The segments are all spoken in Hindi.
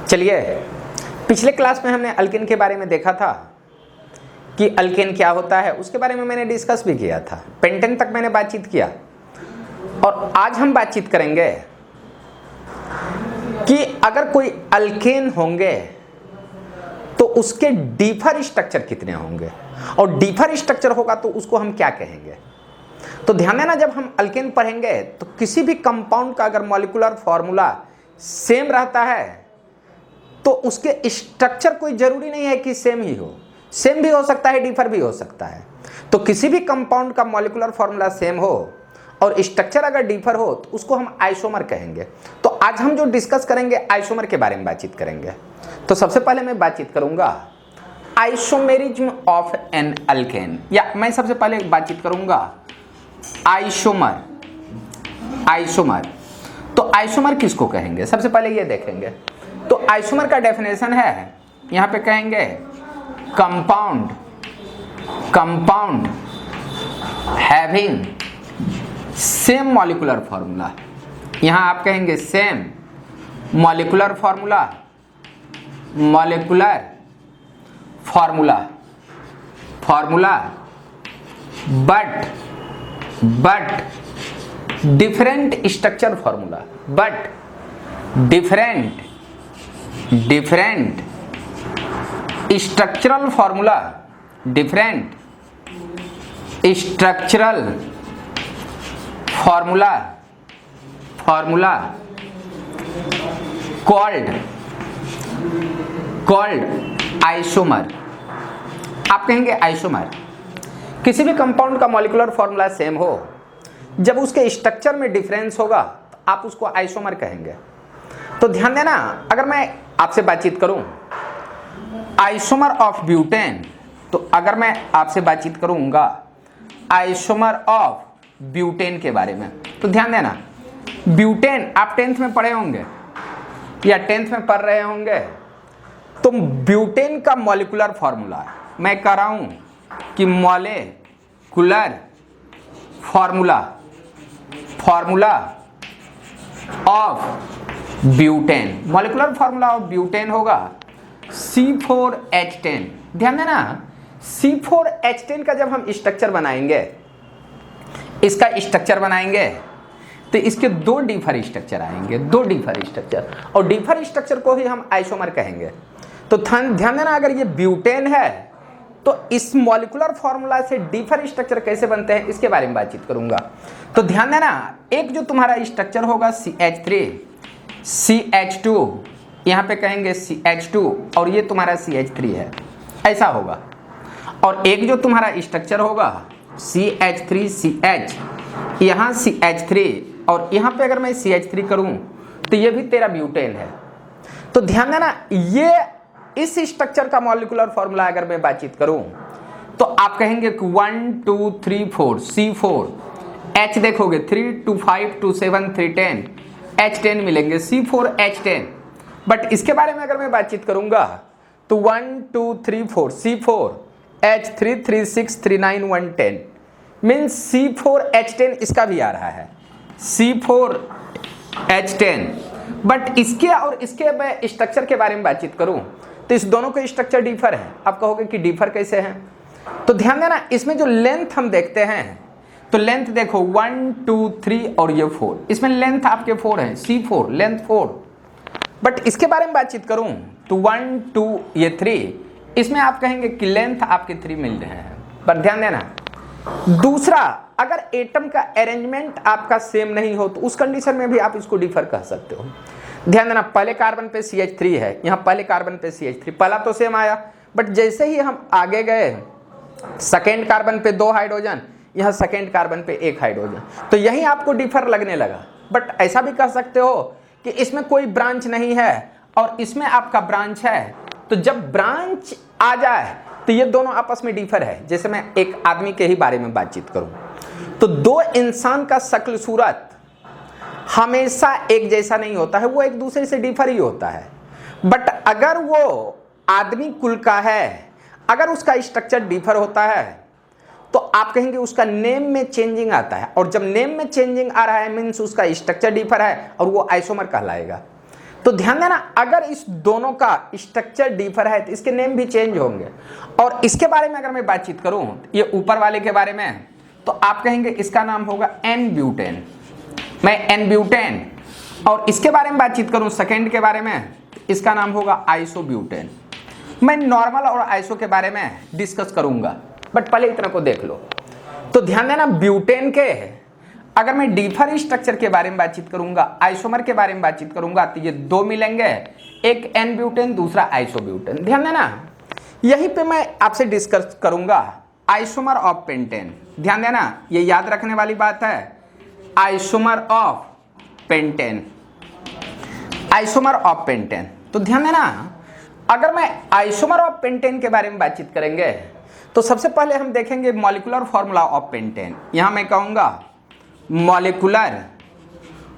चलिए, पिछले क्लास में हमने अल्केन के बारे में देखा था कि अल्केन क्या होता है, उसके बारे में मैंने डिस्कस भी किया था। पेंटेन तक मैंने बातचीत किया और आज हम बातचीत करेंगे कि अगर कोई अल्केन होंगे तो उसके डीफर स्ट्रक्चर कितने होंगे और डीफर स्ट्रक्चर होगा तो उसको हम क्या कहेंगे। तो ध्यान देना, जब हम अल्केन पढ़ेंगे तो किसी भी कंपाउंड का अगर मॉलिक्यूलर फॉर्मूला सेम रहता है तो उसके स्ट्रक्चर कोई जरूरी नहीं है कि सेम ही हो, सेम भी हो सकता है, डिफर भी हो सकता है। तो किसी भी कंपाउंड का मॉलिक्यूलर फॉर्मूला सेम हो और स्ट्रक्चर अगर डिफर हो तो उसको हम आइसोमर कहेंगे। तो आज हम जो डिस्कस करेंगे आइसोमर के बारे में बातचीत करेंगे। तो सबसे पहले मैं बातचीत करूंगा आइसोमेरिज्म ऑफ एन अल्केन, या मैं सबसे पहले बातचीत करूंगा आइसोमर। आइसोमर, तो आइसोमर किसको कहेंगे सबसे पहले ये देखेंगे। तो आइसोमर का डेफिनेशन है, यहां पे कहेंगे compound having same molecular formula. यहां आप कहेंगे same molecular formula but different structure formula, but different structural formula, different structural formula called isomer. आप कहेंगे आइसोमर, किसी भी कंपाउंड का मॉलिक्यूलर फॉर्मूला सेम हो, जब उसके स्ट्रक्चर में डिफरेंस होगा तो आप उसको आइसोमर कहेंगे। तो ध्यान देना, अगर मैं आपसे बातचीत करूं आइसोमर ऑफ ब्यूटेन, तो अगर मैं आपसे बातचीत करूंगा आइसोमर ऑफ ब्यूटेन के बारे में, तो ध्यान देना, ब्यूटेन आप 10th में पढ़े होंगे या 10th में पढ़ रहे होंगे। तो ब्यूटेन का मॉलिक्यूलर फॉर्मूला मैं कह रहा हूं कि molecular formula of butane, molecular formula of butane होगा C4H10। ध्यान देना, C4H10 का जब हम स्ट्रक्चर बनाएंगे, इसका स्ट्रक्चर बनाएंगे तो इसके दो डिफर स्ट्रक्चर आएंगे, दो डिफर स्ट्रक्चर, और डिफर स्ट्रक्चर को ही हम आइसोमर कहेंगे। तो ध्यान देना, अगर ये ब्यूटेन है तो इस मॉलिक्यूलर फॉर्मूला से डिफर स्ट्रक्चर कैसे बनते हैं इसके बारे में बातचीत करूंगा। तो ध्यान देना, एक जो तुम्हारा स्ट्रक्चर होगा CH3 CH2, यहां पे कहेंगे CH2 और ये तुम्हारा CH3 है, ऐसा होगा। और एक जो तुम्हारा स्ट्रक्चर होगा CH3 CH, यहां CH3 और यहां पे अगर मैं CH3 करूं तो ये भी तेरा ब्यूटेन है। तो ध्यान देना, ये इस स्ट्रक्चर का मॉलिक्यूलर फॉर्मूला अगर मैं बातचीत करूं तो आप कहेंगे 1 2 3 4 C4, H देखोगे 3 2 5 2 7 3 10, H10 मिलेंगे C4H10। बट इसके बारे में अगर मैं बातचीत करूंगा तो 1 2 3 4 C4 H3 3 6 3 9 1 10 मीन्स C4H10 इसका भी आ रहा है C4H10। बट इसके और इसके मैं स्ट्रक्चर के बारे में बातचीत करूं तो इस दोनों के स्ट्रक्चर डिफर है। आप कहोगे कि डिफर कैसे हैं, तो ध्यान देना, इसमें जो लेंथ हम देखते हैं तो लेंथ देखो 1 2 3 और ये 4, इसमें लेंथ आपके 4 है, C4 लेंथ 4। बट इसके बारे में बातचीत करूं तो 1 2 ये 3, इसमें आप कहेंगे कि लेंथ आपके 3 मिल रहे हैं। पर ध्यान देना, दूसरा, अगर एटम का अरेंजमेंट आपका सेम नहीं हो तो उस कंडीशन में भी आप इसको डिफर कह सकते हो। ध्यान देना, पहले कार्बन पे CH3 है, यहां पहले कार्बन पे CH3, पहला तो सेम आया, बट जैसे ही हम आगे गए सेकेंड कार्बन पे 2 हाइड्रोजन, यहां सेकेंड कार्बन पे 1 हाइड्रोजन, तो यही आपको डिफर लगने लगा। बट ऐसा भी कह सकते हो कि इसमें कोई ब्रांच नहीं है और इसमें आपका ब्रांच है, तो जब ब्रांच आ जाए तो ये दोनों आपस में डिफर है। जैसे मैं एक आदमी के ही बारे में बातचीत करूं तो दो इंसान का शक्ल सूरत हमेशा एक जैसा नहीं होता है, वो एक दूसरे से डिफर ही होता है। बट अगर वो आदमी कुल का है, अगर उसका स्ट्रक्चर डिफर होता है तो आप कहेंगे उसका नेम में चेंजिंग आता है, और जब नेम में चेंजिंग आ रहा है मीन्स उसका स्ट्रक्चर डिफर है और वो आइसोमर कहलाएगा। तो ध्यान देना, अगर इस दोनों का स्ट्रक्चर डिफर है तो इसके नेम भी चेंज होंगे। और इसके बारे में अगर मैं बातचीत करूं, ये ऊपर वाले के बारे में, तो आप कहेंगे इसका नाम होगा एन ब्यूटेन, मैं एन ब्यूटेन। और इसके बारे में बातचीत करूं सेकेंड के बारे में, इसका नाम होगा आइसो ब्यूटेन। मैं नॉर्मल और आइसो के बारे में डिस्कस करूंगा, बट पहले इतना को देख लो। तो ध्यान देना, ब्यूटेन के अगर मैं डिफर स्ट्रक्चर के बारे में बातचीत करूंगा, आइसोमर के बारे में बातचीत करूंगा, तो ये दो मिलेंगे, एक एन ब्यूटेन, दूसरा आइसो ब्यूटेन। ध्यान देना, यहीं पे मैं आपसे डिस्कस करूंगा आइसोमर ऑफ पेंटेन। ध्यान देना, ये याद रखने वाली बात है, isomer of pentane, isomer of pentane. तो ध्यान देना, अगर मैं आइसोमर ऑफ पेंटेन के बारे में बातचीत करेंगे तो सबसे पहले हम देखेंगे मॉलिक्यूलर फॉर्मूला ऑफ पेंटेन। यहां मैं कहूंगा मॉलिक्यूलर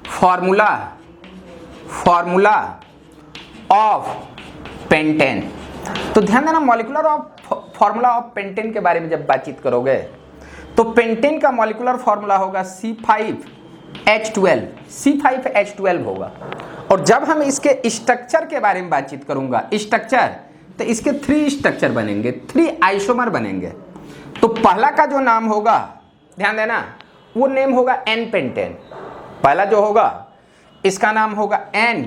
फॉर्मूला ऑफ पेंटेन। तो ध्यान देना, मॉलिक्यूलर फॉर्मूला ऑफ पेंटेन के बारे में जब बातचीत करोगे तो पेंटेन का मॉलिक्यूलर फॉर्मूला होगा C5H12, C5H12 होगा। और जब हम इसके स्ट्रक्चर के बारे में बातचीत करूंगा, स्ट्रक्चर, तो इसके 3 स्ट्रक्चर बनेंगे, 3 आइसोमर बनेंगे। तो पहला का जो नाम होगा, ध्यान देना, वो नेम होगा एन पेंटेन। पहला जो होगा इसका नाम होगा एन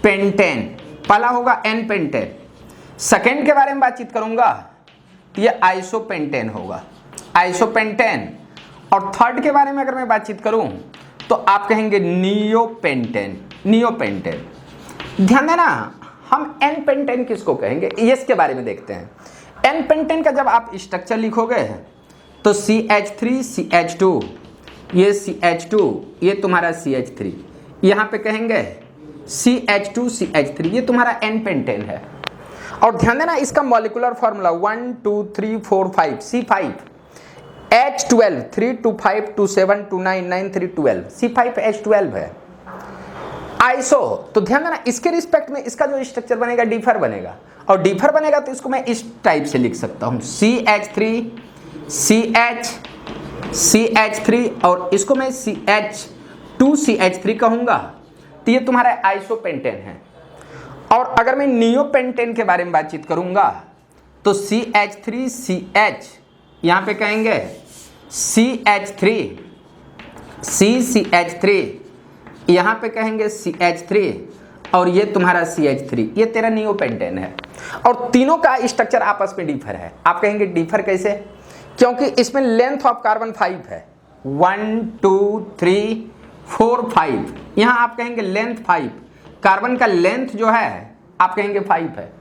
पेंटेन, पहला होगा एन पेंटेन। सेकेंड के बारे में बातचीत करूंगा तो ये आइसोपेंटेन होगा, आइसोपेंटेन। और थर्ड के बारे में अगर मैं बातचीत करूं तो आप कहेंगे नियोपेंटेन, नियोपेंटेन। ध्यान देना, हम एन पेंटेन किसको कहेंगे, इसके बारे में देखते हैं। एन पेंटेन का जब आप स्ट्रक्चर लिखोगे तो CH3 CH2, ये CH2, ये तुम्हारा CH3, यहां पे कहेंगे CH2 CH3, ये तुम्हारा एन पेंटेन है। और ध्यान देना, इसका मॉलिक्यूलर फॉर्मूला 1 2 3 4 5 C5H12 3 2 5 2 7 2 9 9 3 12, C5H12 है। आइसो, तो ध्यान देना, इसके रिस्पेक्ट में इसका जो स्ट्रक्चर बनेगा डिफर बनेगा, और डिफर बनेगा तो इसको मैं इस टाइप से लिख सकता हूं CH3 CH3, और इसको मैं CH2 CH3 कहूंगा। तो ये तुम्हारा आइसोपेंटेन है। और अगर मैं नियोपेंटेन के बारे में बातचीत करूंगा तो CH3 CH, यहां पे कहेंगे CH3, यहां पे कहेंगे CH3, और ये तुम्हारा CH3, ये तेरा नियोपेंटेन है। और तीनों का स्ट्रक्चर आपस में डिफर है। आप कहेंगे डिफर कैसे, क्योंकि इसमें लेंथ ऑफ कार्बन 5 है, 1 2 3 4 5, यहां आप कहेंगे लेंथ 5, कार्बन का लेंथ जो है आप कहेंगे 5 है।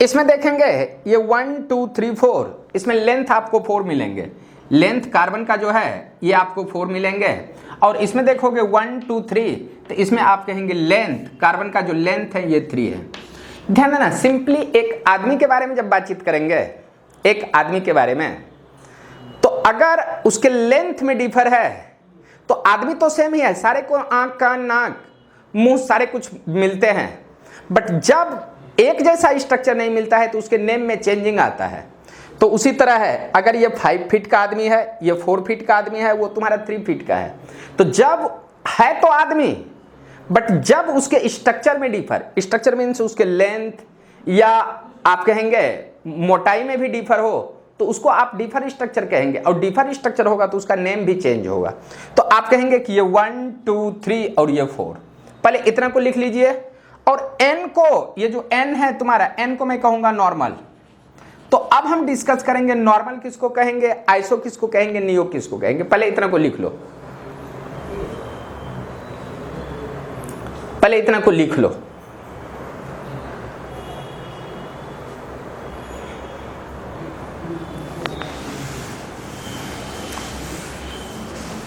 इसमें देखेंगे ये 1 2 3 4, इसमें लेंथ आपको 4 मिलेंगे, लेंथ कार्बन का जो है ये आपको 4 मिलेंगे। और इसमें देखोगे 1 2 3, तो इसमें आप कहेंगे लेंथ, कार्बन का जो लेंथ है ये 3 है। ध्यान देना, सिंपली एक आदमी के बारे में जब बातचीत करेंगे, एक आदमी के बारे में, तो अगर उसके लेंथ में डिफर है तो आदमी तो सेम ही है, सारे को आंख कान नाक मुंह सारे कुछ मिलते हैं, बट जब एक जैसा स्ट्रक्चर नहीं मिलता है तो उसके नेम में चेंजिंग आता है। तो उसी तरह है, अगर ये 5 फीट का आदमी है, ये 4 फीट का आदमी है, वो तुम्हारा 3 फीट का है, तो जब है तो आदमी, बट जब उसके स्ट्रक्चर में डिफर, स्ट्रक्चर मीन्स उसके लेंथ या आप कहेंगे मोटाई में भी डिफर हो, तो उसको आप डिफर स्ट्रक्चर कहेंगे। और डिफर स्ट्रक्चर होगा तो उसका नेम भी चेंज होगा। तो आप कहेंगे कि ये 1 2 3 और ये 4। पहले इतना को लिख लीजिए। और n को, ये जो n है तुम्हारा, n को मैं कहूंगा नॉर्मल। तो अब हम डिस्कस करेंगे नॉर्मल किसको कहेंगे, आइसो किसको कहेंगे, नियो किसको कहेंगे। पहले इतना को लिख लो, पहले इतना को लिख लो।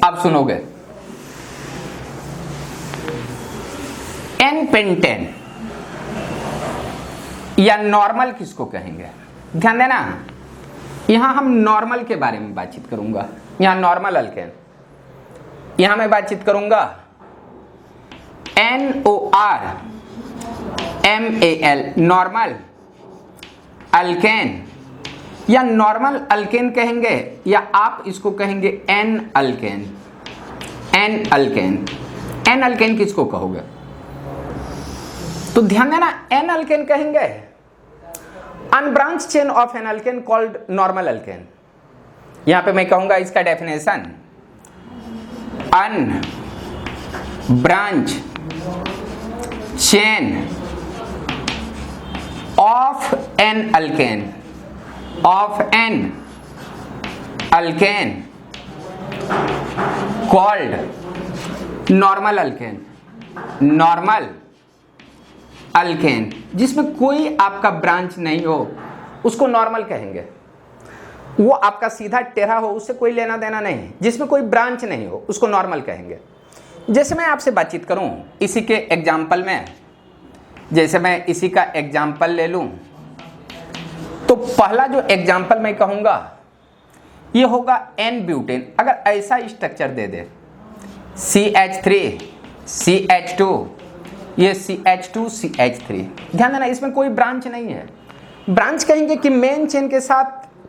अब सुनोगे, एन पेंटेन या नॉर्मल किसको कहेंगे। ध्यान देना, यहां हम नॉर्मल के बारे में बातचीत करूंगा। यहां नॉर्मल अल्केन, यहां मैं बातचीत करूंगा NORMAL, नॉर्मल अल्केन, या नॉर्मल अल्केन कहेंगे, या आप इसको कहेंगे n alkane. N alkane, n alkane किसको कहोगे, तो ध्यान देना, एन अल्केन कहेंगे unbranch chain of N alkane called normal alkane. यहां पे मैं कहूंगा इसका definition, unbranch chain of N alkane called normal alkane, जिसमें कोई आपका ब्रांच नहीं हो उसको नॉर्मल कहेंगे। वो आपका सीधा टेढ़ा हो उससे कोई लेना देना नहीं, जिसमें कोई ब्रांच नहीं हो उसको नॉर्मल कहेंगे। जैसे मैं आपसे बातचीत करूं इसी के एग्जाम्पल में, जैसे मैं इसी का एग्जाम्पल ले लूं, तो पहला जो एग्जाम्पल मैं कहूंगा ये होगा एन ब्यूटेन। अगर ऐसा स्ट्रक्चर दे दे CH3 CH2, ये CH2 CH3, ध्यान देना इसमें कोई ब्रांच नहीं है। ब्रांच कहेंगे कि मेन चेन के साथ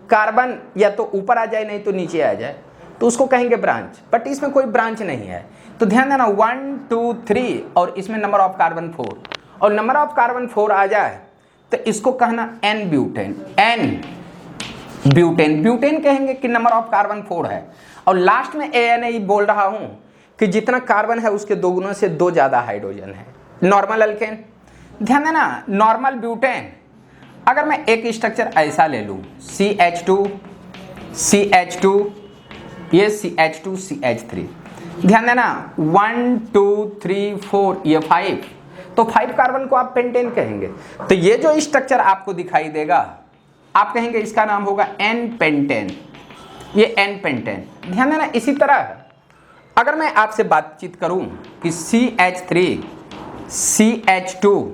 कार्बन या तो ऊपर आ जाए नहीं तो नीचे आ जाए, तो उसको कहेंगे ब्रांच, बट इसमें कोई ब्रांच नहीं है। तो ध्यान देना 1 2 3 और इसमें नंबर ऑफ कार्बन 4, और नंबर ऑफ कार्बन 4 आ जाए तो इसको कहना एन ब्यूटेन। ब्यूटेन कहेंगे कि नंबर ऑफ कार्बन 4 है, और लास्ट में ANA बोल रहा हूं कि जितना कार्बन है उसके दोगुना से 2 ज्यादा हाइड्रोजन है। नॉर्मल अल्केन, ध्यान देना नॉर्मल ब्यूटेन, अगर मैं एक स्ट्रक्चर ऐसा ले लूं CH2 ये CH2 CH3, ध्यान देना 1 2 3 4 ये 5, तो 5 कार्बन को आप पेंटेन कहेंगे। तो ये जो स्ट्रक्चर आपको दिखाई देगा आप कहेंगे इसका नाम होगा एन पेंटेन, ये एन पेंटेन। ध्यान देना इसी तरह अगर मैं आपसे बातचीत करूं कि CH3 CH2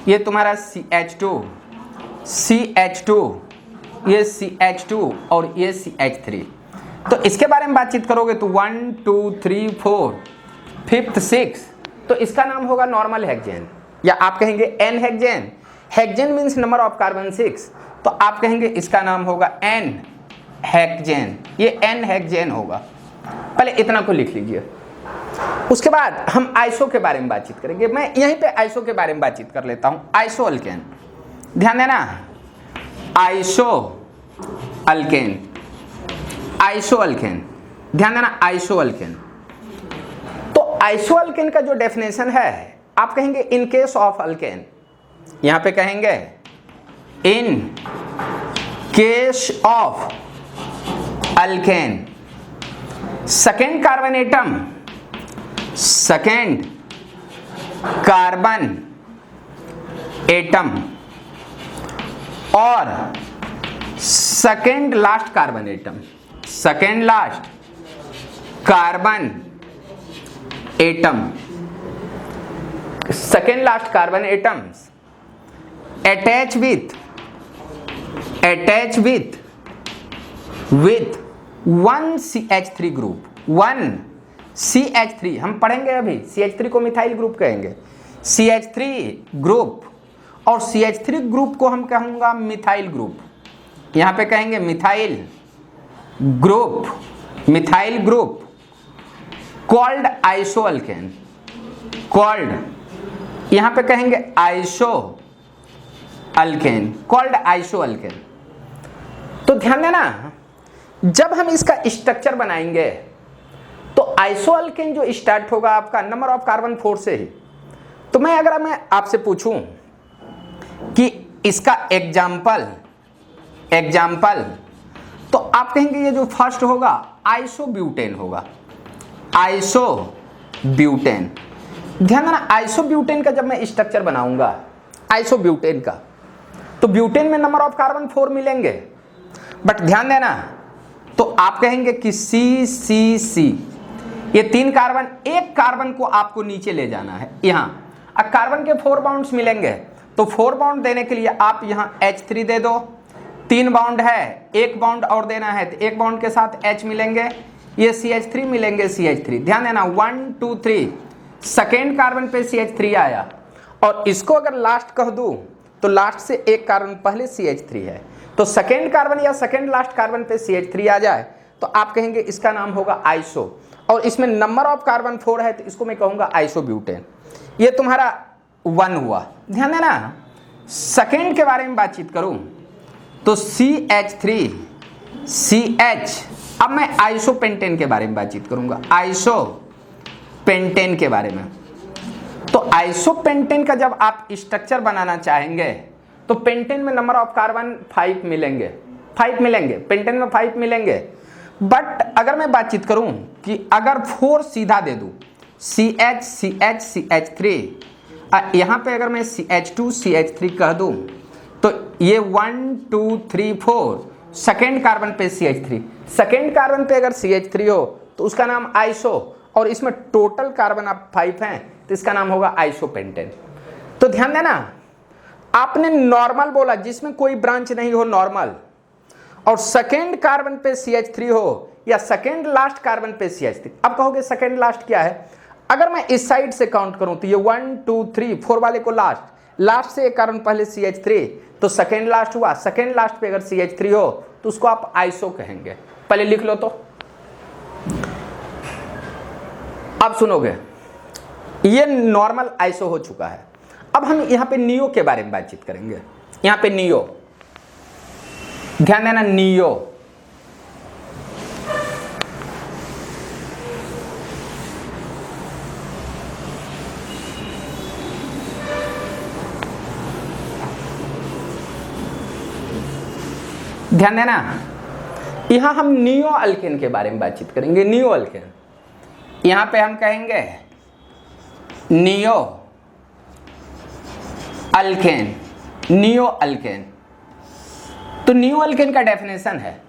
ये तुम्हारा CH2 ये CH2 और ये CH3, तो इसके बारे में बातचीत करोगे तो 1 2 3 4 5th 6, तो इसका नाम होगा नॉर्मल हेक्सेन, या आप कहेंगे n hexane. Hexane means number of carbon 6, तो आप कहेंगे इसका नाम होगा एन हेक्सेन, ये एन हेक्सेन होगा। पहले इतना को लिख लीजिए। उसके बाद हम आइसो के बारे में बातचीत करेंगे। मैं यहीं पे आइसो के बारे में बातचीत कर लेता हूं। आइसो अल्केन, ध्यान देना आइसो अल्केन, ध्यान देना आइसो अल्केन। तो आइसो अल्केन का जो डेफिनेशन है आप कहेंगे इन केस ऑफ अल्केन, यहां पे कहेंगे in case of alkane, second carbon atom और second last carbon atom, second last carbon atoms attach with 1 CH3 group, 1 CH3 हम पढ़ेंगे अभी, CH3 को मिथाइल ग्रुप कहेंगे, CH3 ग्रुप, और CH3 ग्रुप को हम कहूंगा मिथाइल ग्रुप। यहां पे कहेंगे methyl group called iso alkane, यहां पे कहेंगे iso alkane, called iso alkane. तो ध्यान देना जब हम इसका स्ट्रक्चर बनाएंगे तो आइसो अल्केन जो स्टार्ट होगा आपका नंबर ऑफ कार्बन 4 से ही। तो मैं आपसे पूछूं कि इसका एग्जाम्पल, तो आप कहेंगे ये जो फर्स्ट होगा आइसोब्यूटेन होगा, आइसोब्यूटेन। ध्यान देना आइसोब्यूटेन का जब मैं स्ट्रक्चर बनाऊंगा आइसोब्यूटेन का, तो ब्यूटेन में नंबर ऑफ कार्बन 4 मिलेंगे, बट ध्यान देना तो आप कहेंगे कि CCC, ये 3 कार्बन, एक कार्बन को आपको नीचे ले जाना है। यहां अब कार्बन के 4 बाउंड्स मिलेंगे, तो 4 बाउंड देने के लिए आप यहां H3 दे दो, 3 बाउंड है, एक बाउंड और देना है तो एक बाउंड के साथ H मिलेंगे, ये CH3 मिलेंगे, CH3। ध्यान देना 1 2 3 सेकेंड कार्बन पे CH3 आया, और इसको अगर लास्ट कह दूं तो लास्ट से एक कार्बन पहले CH3 है, तो सेकेंड कार्बन या सेकेंड लास्ट कार्बन पे CH3 आ जाए तो आप कहेंगे इसका नाम होगा आइसो, और इसमें नंबर ऑफ कार्बन 4 है तो इसको मैं कहूंगा आइसोब्यूटेन। ये तुम्हारा 1 हुआ। ध्यान देना, सेकेंड के बारे में बातचीत करूं तो CH3 CH। अब मैं आइसोपेंटेन के बारे में बातचीत करूंगा, आइसोपेंटेन के बारे में। तो आइसोपेंटेन का जब आप स्ट्रक्चर बनाना चाहेंगे तो पेंटेन में नंबर ऑफ कार्बन 5 मिलेंगे, 5 मिलेंगे, पेंटेन में 5 मिलेंगे। बट अगर मैं बातचीत करूं कि अगर 4 सीधा दे दूं, CH CH CH3, यहां पे अगर मैं CH2 CH3 कह दूं तो ये 1 2 3 4 सेकेंड कार्बन पे CH3, सेकेंड कार्बन पे अगर CH3 हो तो उसका नाम आइसो, और इसमें टोटल कार्बन आप 5 हैं तो इसका नाम होगा आइसोपेंटेन। तो ध्यान देना, आपने नॉर्मल बोला जिसमें कोई ब्रांच नहीं हो, नॉर्मल, और सेकेंड कार्बन पे CH3 हो या सेकेंड लास्ट कार्बन पे CH3। अब कहोगे सेकेंड लास्ट क्या है? अगर मैं इस साइड से काउंट करूं तो ये 1 2 3 4 वाले को लास्ट से एक कार्बन पहले CH3 तो सेकेंड लास्ट हुआ। सेकेंड लास्ट पे अगर CH3 हो तो उसको आप आइसो कहेंगे। पहले लिख लो तो। अब सुनोगे, ये नॉर्मल आइसो हो चुका है। अब हम यहां पे नियो के बारे में बातचीत करेंगे। यहां पे नियो, ध्यान देना, नियो ध्यान देना, यहां हम नियो अल्केन के बारे में बातचीत करेंगे। नियो अल्केन, यहां पे हम कहेंगे नियो अल्केन, नियो अल्केन। तो नियो अल्केन का डेफिनेशन है,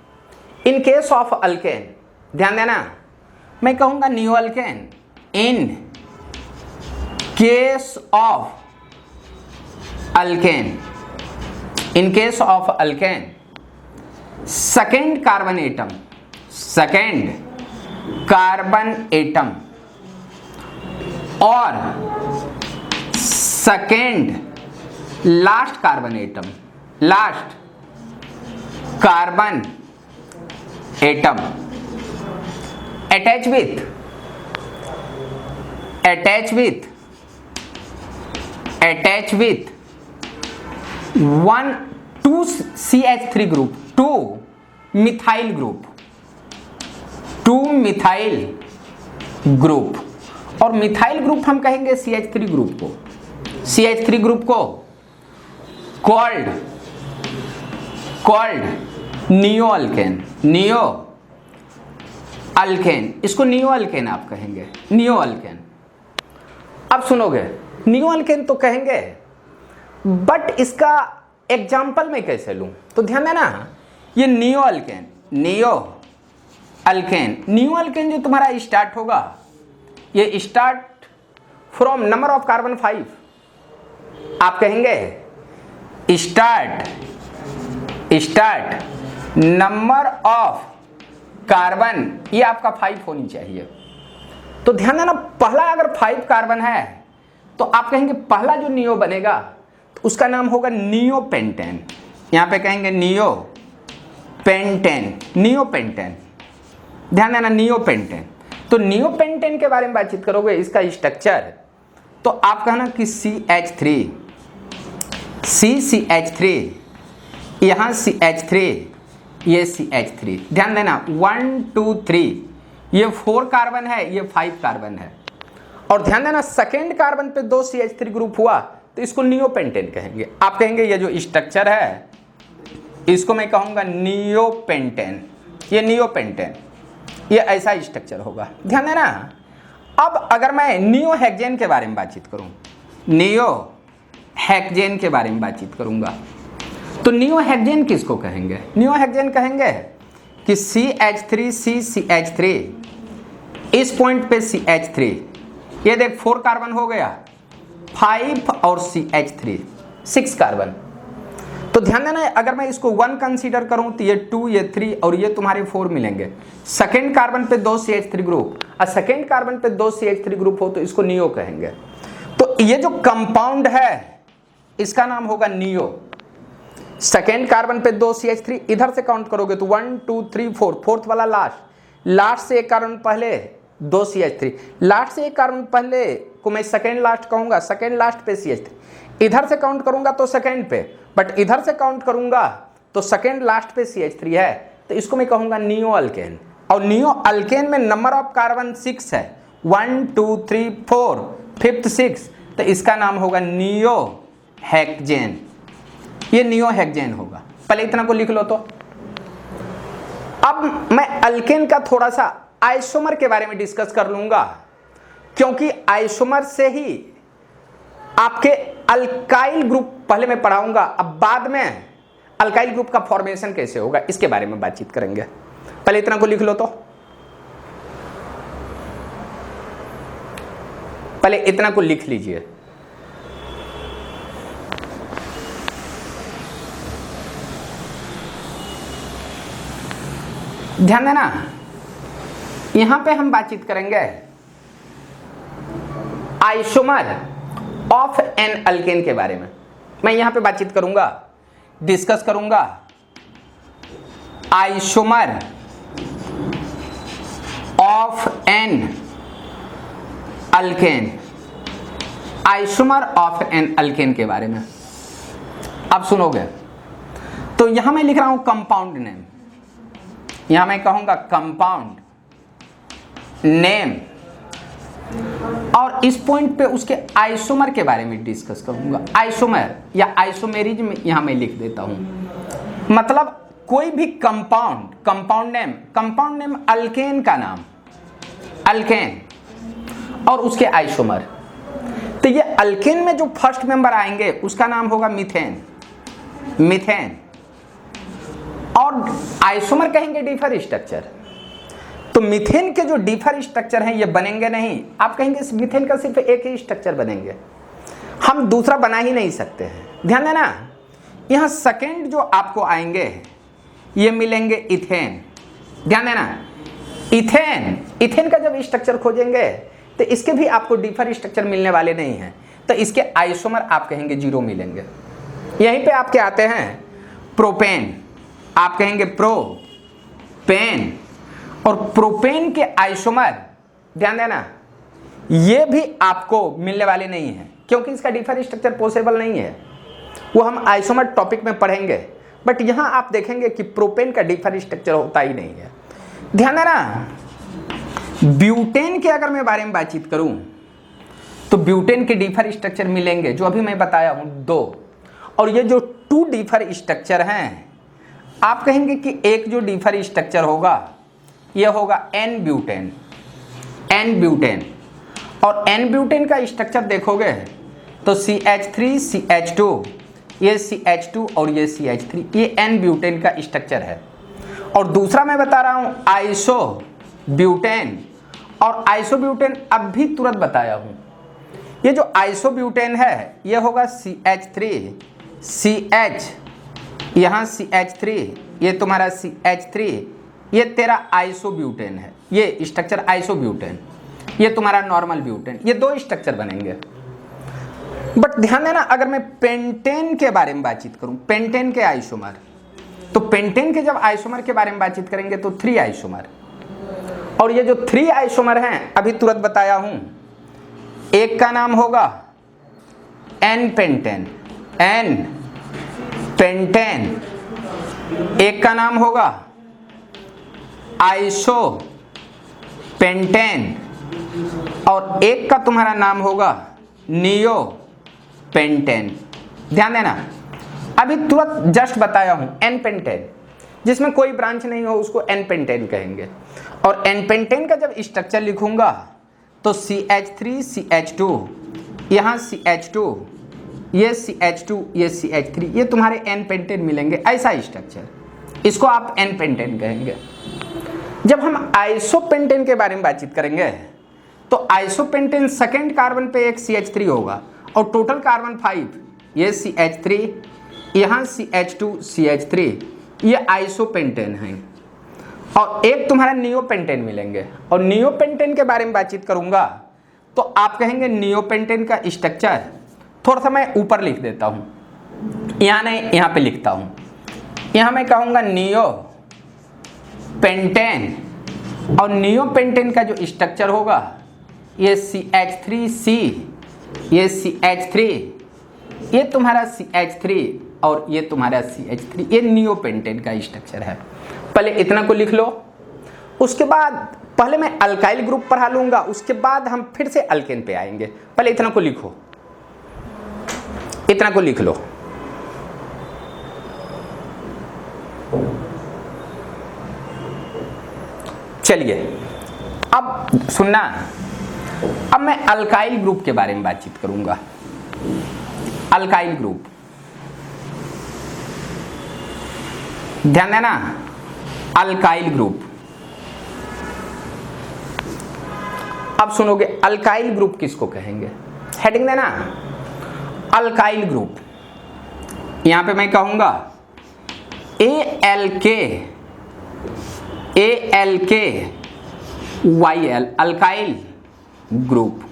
इन केस ऑफ अल्केन, ध्यान देना, मैं कहूंगा neo alkane in case of alkane, in case of alkane second carbon atom, second carbon atom और second last carbon atom, last carbon atom attach with 1 2 CH3 group, 2 methyl group, 2 methyl group, और मिथाइल ग्रुप हम कहेंगे CH3 ग्रुप को, CH3 ग्रुप को called neo alkane, neo alkane, इसको नियो अल्केन आप कहेंगे, नियो अल्केन। अब सुनोगे, नियो अल्केन तो कहेंगे, बट इसका एग्जाम्पल मैं कैसे लूं? तो ध्यान देना, ये neo alkane, neo alkane, neo alkane जो तुम्हारा स्टार्ट होगा, ये start from number of carbon 5, आप कहेंगे स्टार्ट नंबर ऑफ कार्बन, ये आपका 5 होनी चाहिए। तो ध्यान देना, पहला अगर 5 कार्बन है तो आप कहेंगे पहला जो नियो बनेगा तो उसका नाम होगा नियो पेंटेन। यहां पे कहेंगे नियो पेंटेन, नियो पेंटेन, ध्यान देना, नियो पेंटेन। तो नियो पेंटेन के बारे में बातचीत करोगे, इसका स्ट्रक्चर, तो आप कहना कि CH3, CH3, यहां CH3, ये CH3, ध्यान देना 1 2 3, ये 4 कार्बन है, ये 5 कार्बन है, और ध्यान देना सेकेंड कार्बन पे 2 CH3 ग्रुप हुआ तो इसको नियो पेंटेन कहेंगे। आप कहेंगे ये जो स्ट्रक्चर है इसको मैं कहूंगा नियो पेंटेन, ये नियो पेंटेन, ये ऐसा स्ट्रक्चर होगा। ध्यान देना, अब अगर मैं नियो हेक्सेन के बारे में बातचीत करूं, नियो हेक्सेन के बारे में बातचीत करूंगा, तो नियो हेक्सेन किसको कहेंगे? नियो हेक्सेन कहेंगे कि CH3 CH3, इस पॉइंट पे CH3, ये देख 4 कार्बन हो गया, 5 और CH3 6 कार्बन। तो ध्यान देना, अगर मैं इसको 1 कंसीडर करूं तो ये 2, ये 3 और ये तुम्हारे 4 मिलेंगे। सेकेंड कार्बन पे 2 CH3 ग्रुप, और सेकेंड कार्बन पे 2 CH3 ग्रुप हो तो इसको नियो कहेंगे। तो ये जो कंपाउंड है इसका नाम होगा नियो। सेकेंड कार्बन पे 2 CH3, इधर से काउंट करोगे तो 1 2 3 4, फोर्थ वाला लास्ट से एक कार्बन पहले 2 CH3, लास्ट से एक कार्बन पहले को मैं सेकेंड लास्ट कहूंगा, सेकेंड लास्ट पे CH3, इधर से काउंट करूंगा तो सेकेंड पे, बट इधर से काउंट करूंगा तो सेकेंड लास्ट पे CH3 है, तो इसको मैं कहूंगा नियो अल्केन। और नियो अल्केन में नंबर ऑफ कार्बन 6 है, 1 2 3 4, फिफ्थ 6, तो इसका नाम होगा नियो हेक्सेन। ये नियो हेक्सेन होगा। पहले इतना को लिख लो। तो अब मैं अल्केन का थोड़ा सा आइसोमर के बारे में डिस्कस कर लूंगा, क्योंकि आइसोमर से ही आपके अल्काइल ग्रुप पहले मैं पढ़ाऊंगा, अब बाद में अल्काइल ग्रुप का फॉर्मेशन कैसे होगा इसके बारे में बातचीत करेंगे। पहले इतना को लिख लो। तो पहले इतना को लिख लीजिए। ध्यान देना, यहां पे हम बातचीत करेंगे आइसोमर ऑफ एन अल्केन के बारे में। मैं यहां पे बातचीत करूंगा, डिस्कस करूंगा isomer of N alkane, isomer of N alkane के बारे में आप सुनोगे। तो यहां मैं लिख रहा हूं कंपाउंड नेम, यहां मैं कहूंगा कंपाउंड नेम, और इस पॉइंट पे उसके आइसोमर के बारे में डिस्कस करूंगा। आइसोमर या आइसोमेरिज्म यहां मैं लिख देता हूं, मतलब कोई भी कंपाउंड, कंपाउंड नेम अल्केन का नाम, अल्केन और उसके आइसोमर। तो ये अल्केन में जो फर्स्ट मेंबर आएंगे उसका नाम होगा मीथेन, मीथेन, और आइसोमर कहेंगे डिफर स्ट्रक्चर। तो मीथेन के जो डिफर स्ट्रक्चर हैं ये बनेंगे नहीं। आप कहेंगे मीथेन का सिर्फ एक ही स्ट्रक्चर बनेंगे, हम दूसरा बना ही नहीं सकते हैं। ध्यान देना, यहां सेकेंड जो आपको आएंगे ये मिलेंगे इथेन। ध्यान देना, इथेन का जब स्ट्रक्चर खोजेंगे तो इसके भी आपको डिफर स्ट्रक्चर मिलने वाले नहीं हैं, तो इसके आइसोमर आप कहेंगे 0 मिलेंगे। यहीं पे आपके आते हैं प्रोपेन, आप कहेंगे प्रोपेन, और प्रोपेन के आइसोमर ध्यान देना ये भी आपको मिलने वाले नहीं है, क्योंकि इसका डिफर स्ट्रक्चर पॉसिबल नहीं है, वो हम आइसोमर टॉपिक में पढ़ेंगे। बट यहां आप देखेंगे कि प्रोपेन का डिफर स्ट्रक्चर होता ही नहीं है। ध्यान देना, ब्यूटेन के अगर मैं बारे में बातचीत करूं तो ब्यूटेन के डिफर स्ट्रक्चर मिलेंगे जो अभी मैं बताया हूं 2, और ये जो 2 डिफर स्ट्रक्चर हैं आप कहेंगे कि एक जो डिफर स्ट्रक्चर होगा ये होगा एन ब्यूटेन, एन ब्यूटेन, और एन ब्यूटेन का स्ट्रक्चर देखोगे तो CH3 CH2, ये CH2 और ये CH3, ये एन ब्यूटेन का स्ट्रक्चर है। और दूसरा मैं बता रहा हूं आइसो ब्यूटेन, और आइसो ब्यूटेन अब भी तुरंत बताया हूं। ये जो आइसो ब्यूटेन है ये होगा CH3 CH, यहां CH3, ये तुम्हारा CH3, ये तेरा आइसो ब्यूटेन है, ये स्ट्रक्चर आइसो ब्यूटेन, ये तुम्हारा नॉर्मल ब्यूटेन, ये 2 स्ट्रक्चर बनेंगे। बट ध्यान देना, अगर मैं पेंटेन के बारे में बातचीत करूं, पेंटेन के आइसोमर, तो पेंटेन के जब आइसोमर के बारे में बातचीत करेंगे तो 3 आइसोमर, और ये जो 3 आइसोमर हैं अभी तुरंत बताया हूं, एक का नाम होगा एन पेंटेन, एन पेंटेन, एक का नाम होगा आइसो पेंटेन, और एक का तुम्हारा नाम होगा नियो पेंटेन। ध्यान देना, अभी तुरंत जस्ट बताया हूं एन पेंटेन, जिसमें कोई ब्रांच नहीं हो उसको एन पेंटेन कहेंगे। और एन पेंटेन का जब स्ट्रक्चर लिखूंगा तो CH3 CH2, यहां CH2, ये CH2, ये CH3, ये तुम्हारे एन पेंटेन मिलेंगे, ऐसा स्ट्रक्चर, इसको आप एन पेंटेन कहेंगे। जब हम आइसोपेंटेन के बारे में बातचीत करेंगे तो आइसोपेंटेन सेकेंड कार्बन पे एक CH3 होगा और टोटल कार्बन 5, ये CH3, यहाँ CH2 CH3, ये आइसोपेंटेन है। और एक तुम्हारा नियोपेंटेन मिलेंगे, और नियोपेंटेन के बारे में बातचीत करूंगा तो आप कहेंगे नियोपेंटेन का स्ट्रक्चर, थोड़ा सा मैं ऊपर लिख देता हूं, यहाँ नहीं यहाँ पे लिखता हूं, यहाँ मैं कहूँगा नियोपेंटेन, और नियोपेंटेन का जो स्ट्रक्चर होगा ये CH3C, ये CH3, ये तुम्हारा CH3 और ये तुम्हारा CH3, ये नियोपेंटेन का स्ट्रक्चर है। पहले इतना को लिख लो, उसके बाद पहले मैं अल्काइल ग्रुप पढ़ा लूंगा, उसके बाद हम फिर से अल्केन पे आएंगे। पहले इतना को लिखो, इतना को लिख लो। चलिए अब सुनना, अब मैं अल्काइल ग्रुप के बारे में बातचीत करूंगा। अल्काइल ग्रुप, ध्यान देना, अल्काइल ग्रुप। अब सुनोगे अल्काइल ग्रुप किसको कहेंगे, हेडिंग देना, अल्काइल ग्रुप। यहां पे मैं कहूंगा ALKYL, alkyl group,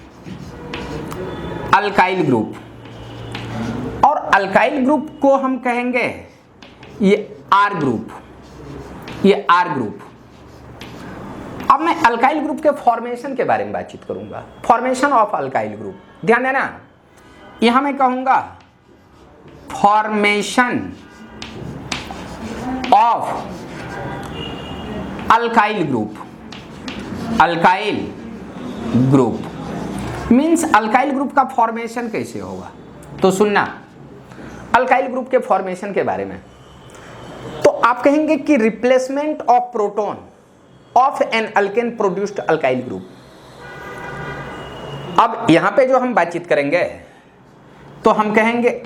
alkyl group. और अल्काइल ग्रुप को हम कहेंगे ये आर ग्रुप, ये आर ग्रुप। अब मैं अल्काइल ग्रुप के फॉर्मेशन के बारे में बातचीत करूंगा, फॉर्मेशन ऑफ अल्काइल ग्रुप। ध्यान देना, यहां मैं कहूंगा formation of alkyl group, alkyl group means alkyl group का फॉर्मेशन कैसे होगा। तो सुनना अल्काइल ग्रुप के फॉर्मेशन के बारे में, तो आप कहेंगे कि replacement of proton of N alkane produced alkyl group. अब यहां पे जो हम बातचीत करेंगे तो हम कहेंगे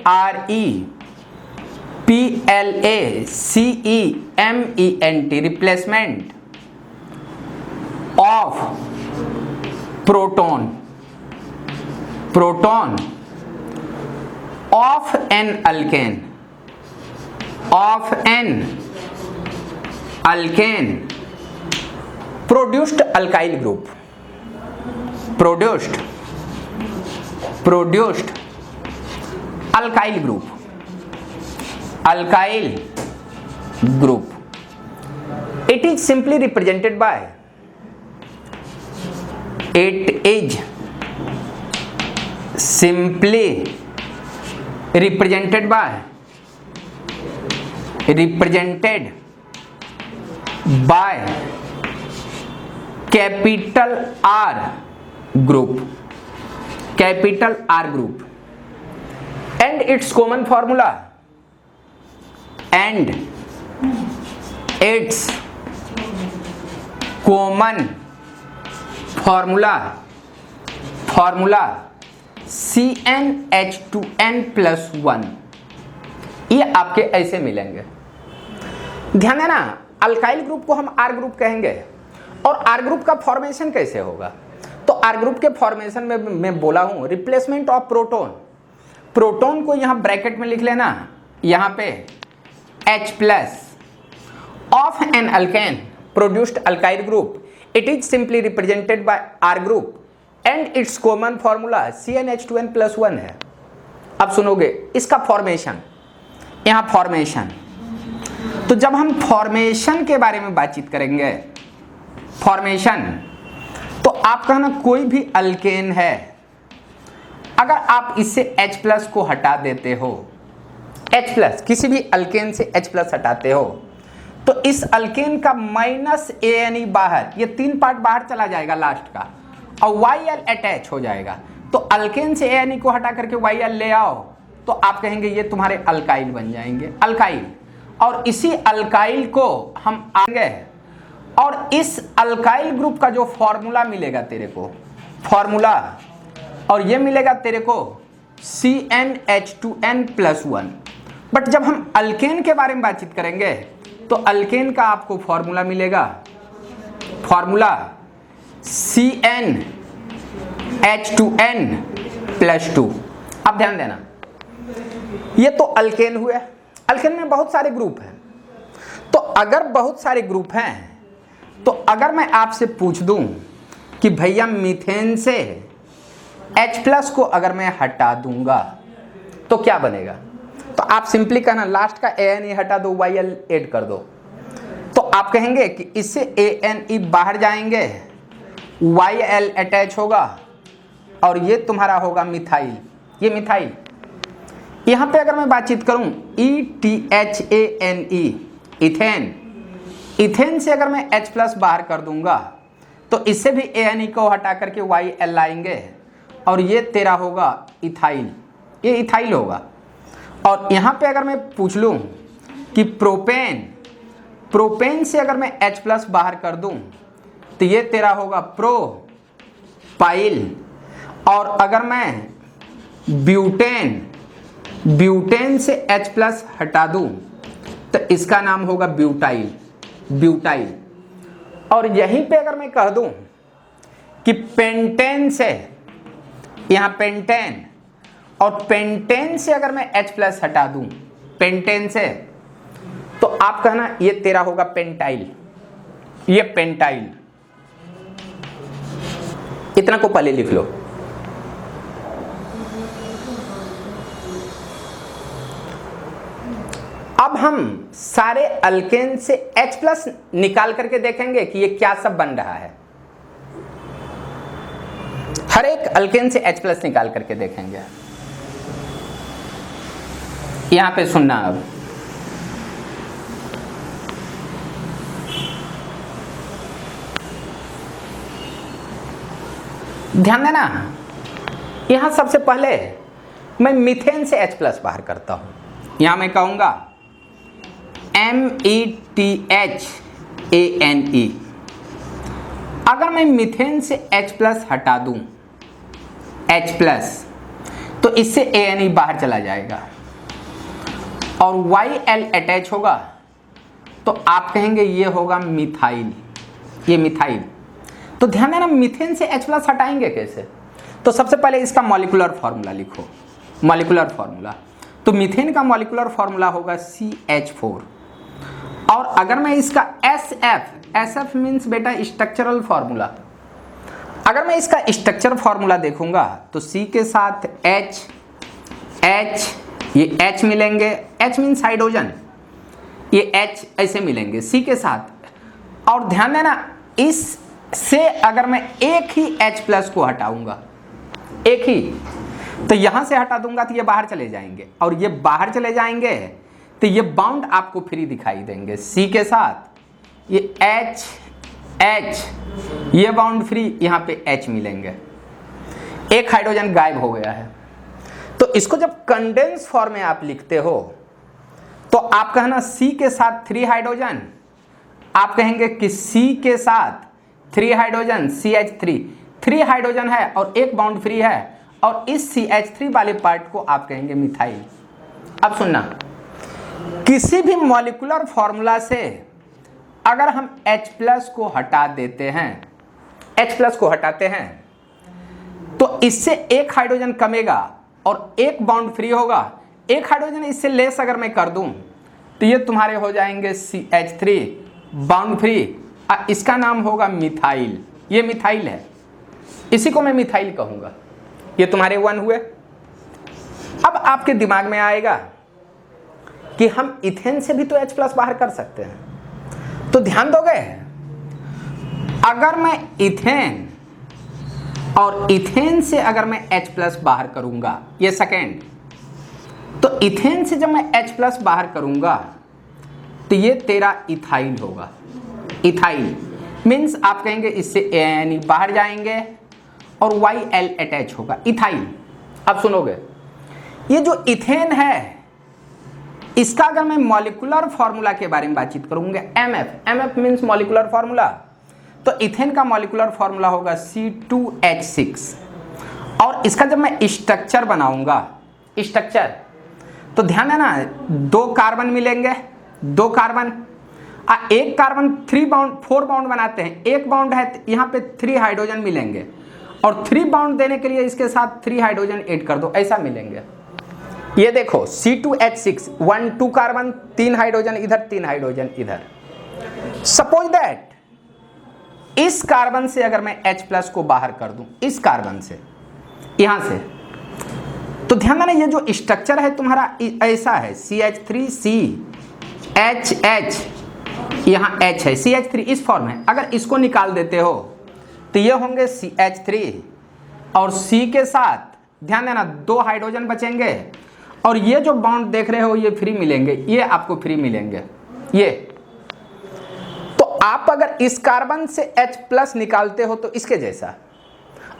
REPLACEMENT, replacement of proton, proton of N alkane, of N alkane produced alkyl group, produced alkyl group, alkyl group. It is simply represented by, it is simply represented by, represented by capital R group, capital R group, and its common formula, and its common formula CnH2n+1। ये आपके ऐसे मिलेंगे। ध्यान देना, अल्काइल ग्रुप को हम आर ग्रुप कहेंगे। और आर ग्रुप का फॉर्मेशन कैसे होगा, तो आर ग्रुप के फॉर्मेशन में मैं बोला हूं रिप्लेसमेंट ऑफ प्रोटॉन, प्रोटॉन को यहां ब्रैकेट में लिख लेना, यहां पे H+ of N alkane produced alkyl group, it is simply represented by R group and its common formula CnH2n+1 है। अब सुनोगे इसका फॉर्मेशन, यहां फॉर्मेशन, तो जब हम फॉर्मेशन के बारे में बातचीत करेंगे, फॉर्मेशन, तो आप कहना कोई भी अल्केन है, अगर आप इससे H+ को हटा देते हो, H+, किसी भी अल्केन से H+ हटाते हो, तो इस अल्केन का -ANE बाहर, ये 3 पार्ट बाहर चला जाएगा लास्ट का, और YL अटैच हो जाएगा। तो अल्केन से ANE को हटा करके YL ले आओ, तो आप कहेंगे ये तुम्हारे अल्काइल बन जाएंगे, अल्काइल। और इसी अल्काइल को हम आएंगे, और इस अल्काइल ग्रुप का जो फॉर्मूला मिलेगा तेरे को, फॉर्मूला, और ये मिलेगा तेरे को CnH2n+1। बट जब हम अल्केन के बारे में बातचीत करेंगे तो अल्केन का आपको फॉर्मूला मिलेगा, फॉर्मूला CnH2n+2। अब ध्यान देना, ये तो अल्केन हुए, अल्केन में बहुत सारे ग्रुप हैं। तो अगर बहुत सारे ग्रुप हैं, तो अगर मैं आपसे पूछ दूं कि भैया मीथेन से H+ को अगर मैं हटा दूंगा तो क्या बनेगा, तो आप सिंपली कहना लास्ट का ANE हटा दो, YL ऐड कर दो। तो आप कहेंगे कि इससे ANE बाहर जाएंगे, YL अटैच होगा, और ये तुम्हारा होगा मिथाइल, ये मिथाइल। यहां पे अगर मैं बातचीत करूं ETHANE, इथेन, इथेन से अगर मैं H+ बाहर कर दूंगा तो इससे भी ANE को हटा करके YL लाएंगे और ये तेरा होगा इथाइल, ये इथाइल होगा। और यहां पे अगर मैं पूछ लूं कि प्रोपेन, प्रोपेन से अगर मैं H+ बाहर कर दूं तो ये तेरा होगा प्रोपाइल। और अगर मैं ब्यूटेन, ब्यूटेन से H+ हटा दूं तो इसका नाम होगा ब्यूटाइल, ब्यूटाइल। और यहीं पे अगर मैं कह दूं कि पेंटेन से, यहां पेंटेन, और पेंटेन से अगर मैं H+ हटा दूं, पेंटेन से, तो आप कहना ये तेरा होगा पेंटाइल, ये पेंटाइल। इतना को पहले लिख लो। अब हम सारे अल्केन से H+ निकाल करके देखेंगे कि ये क्या सब बन रहा है। हर एक अल्केन से H+ निकाल करके देखेंगे। यहां पे सुनना, अब ध्यान देना। यहां सबसे पहले मैं मीथेन से H+ बाहर करता हूं। यहां मैं कहूंगा METHANE। अगर मैं मीथेन से H+ हटा दूं, H+, तो इससे ANE बाहर चला जाएगा और YL अटैच होगा, तो आप कहेंगे ये होगा मिथाइल, ये मिथाइल। तो ध्यान देना, मीथेन से H+ हटाएंगे कैसे? तो सबसे पहले इसका मॉलिक्यूलर फॉर्मूला लिखो, मॉलिक्यूलर फॉर्मूला। तो मीथेन का मॉलिक्यूलर फॉर्मूला होगा CH4। और अगर मैं इसका SF मीन्स बेटा स्ट्रक्चरल फॉर्मूला, अगर मैं इसका स्ट्रक्चर फॉर्मूला देखूंगा तो C के साथ H, ये H मिलेंगे, H मीन्स हाइड्रोजन, ये H ऐसे मिलेंगे C के साथ। और ध्यान देना, इस से अगर मैं एक ही H+ को हटाऊंगा, एक ही, तो यहां से हटा दूंगा तो ये बाहर चले जाएंगे, और ये बाहर चले जाएंगे तो ये बाउंड आपको फ्री दिखाई देंगे C के साथ, ये H, ये बाउंड फ्री, यहां पे H मिलेंगे, एक हाइड्रोजन गायब हो गया है। तो इसको जब कंडेंस फॉर्म में आप लिखते हो तो आप कहना C के साथ 3 हाइड्रोजन, आप कहेंगे कि C के साथ 3 हाइड्रोजन, CH3, 3 हाइड्रोजन है और एक बाउंड फ्री है, और इस CH3 वाले पार्ट को आप कहेंगे मिथाइल। अब सुनना, किसी भी मॉलिक्यूलर फॉर्मूला से अगर हम H+ को हटा देते हैं, H+ को हटाते हैं, तो इससे एक हाइड्रोजन कमेगा और एक बाउंड फ्री होगा। एक हाइड्रोजन इससे लेस अगर मैं कर दूं तो ये तुम्हारे हो जाएंगे CH3 बाउंड फ्री, इसका नाम होगा मिथाइल, ये मिथाइल है, इसी को मैं मिथाइल कहूंगा। ये तुम्हारे 1 हुए। अब आपके दिमाग में आएगा कि हम इथेन से भी तो H+ बाहर कर सकते हैं, तो ध्यान दोगे, अगर मैं इथेन और इथेन से अगर मैं H+ बाहर करूंगा, ये सेकेंड, तो इथेन से जब मैं H+ बाहर करूंगा तो ये तेरा इथाइल होगा। इथाइल मीन्स आप कहेंगे इससे ANE बाहर जाएंगे और YL अटैच होगा, इथाइल। अब सुनोगे, ये जो इथेन है इसका अगर मैं मॉलिक्यूलर फॉर्मूला के बारे में बातचीत करूंगा, MF मीन्स मॉलिक्यूलर फॉर्मूला, तो इथेन का मॉलिक्यूलर फॉर्मूला होगा C2H6। और इसका जब मैं स्ट्रक्चर बनाऊंगा, स्ट्रक्चर, तो ध्यान है ना, 2 कार्बन मिलेंगे, 2 कार्बन, एक कार्बन 4 बाउंड बनाते हैं, एक बाउंड है तो यहाँ पे 3 हाइड्रोजन मिलेंगे, और 3 बाउंड देने के लिए इसके साथ 3 हाइड्रोजन ऐड कर दो, ऐसा मिलेंगे। ये देखो C2H6, 1 2 कार्बन, 3 हाइड्रोजन इधर, 3 हाइड्रोजन इधर। सपोज दैट इस कार्बन से अगर मैं H+ को बाहर कर दूं, इस कार्बन से, यहां से, तो ध्यान देना, ये जो स्ट्रक्चर है तुम्हारा ऐसा है, CH3C H, यहां H है, CH3 इस फॉर्म है। अगर इसको निकाल देते हो तो ये होंगे CH3 और C के साथ ध्यान देना 2 हाइड्रोजन बचेंगे और ये जो बॉन्ड देख रहे हो ये फ्री मिलेंगे, ये आपको फ्री मिलेंगे ये। तो आप अगर इस कार्बन से H+ निकालते हो तो इसके जैसा,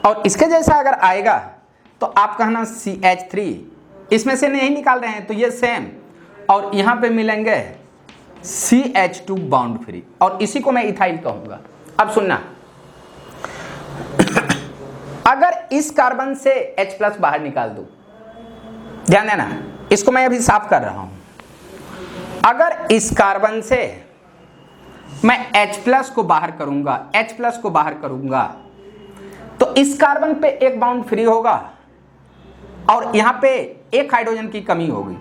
और इसके जैसा अगर आएगा तो आप कहना CH3, इसमें से नहीं निकाल रहे हैं तो ये सेम, और यहां पे मिलेंगे CH2 बॉन्ड फ्री, और इसी को मैं इथाइल कहूंगा। अब सुनना, अगर इस कार्बन से H+ बाहर निकाल दूं, ध्यान देना इसको मैं अभी साफ कर रहा हूं, अगर इस कार्बन से मैं H+ को बाहर करूंगा, H+ को बाहर करूंगा, तो इस कार्बन पे एक बाउंड फ्री होगा और यहां पे एक हाइड्रोजन की कमी होगी।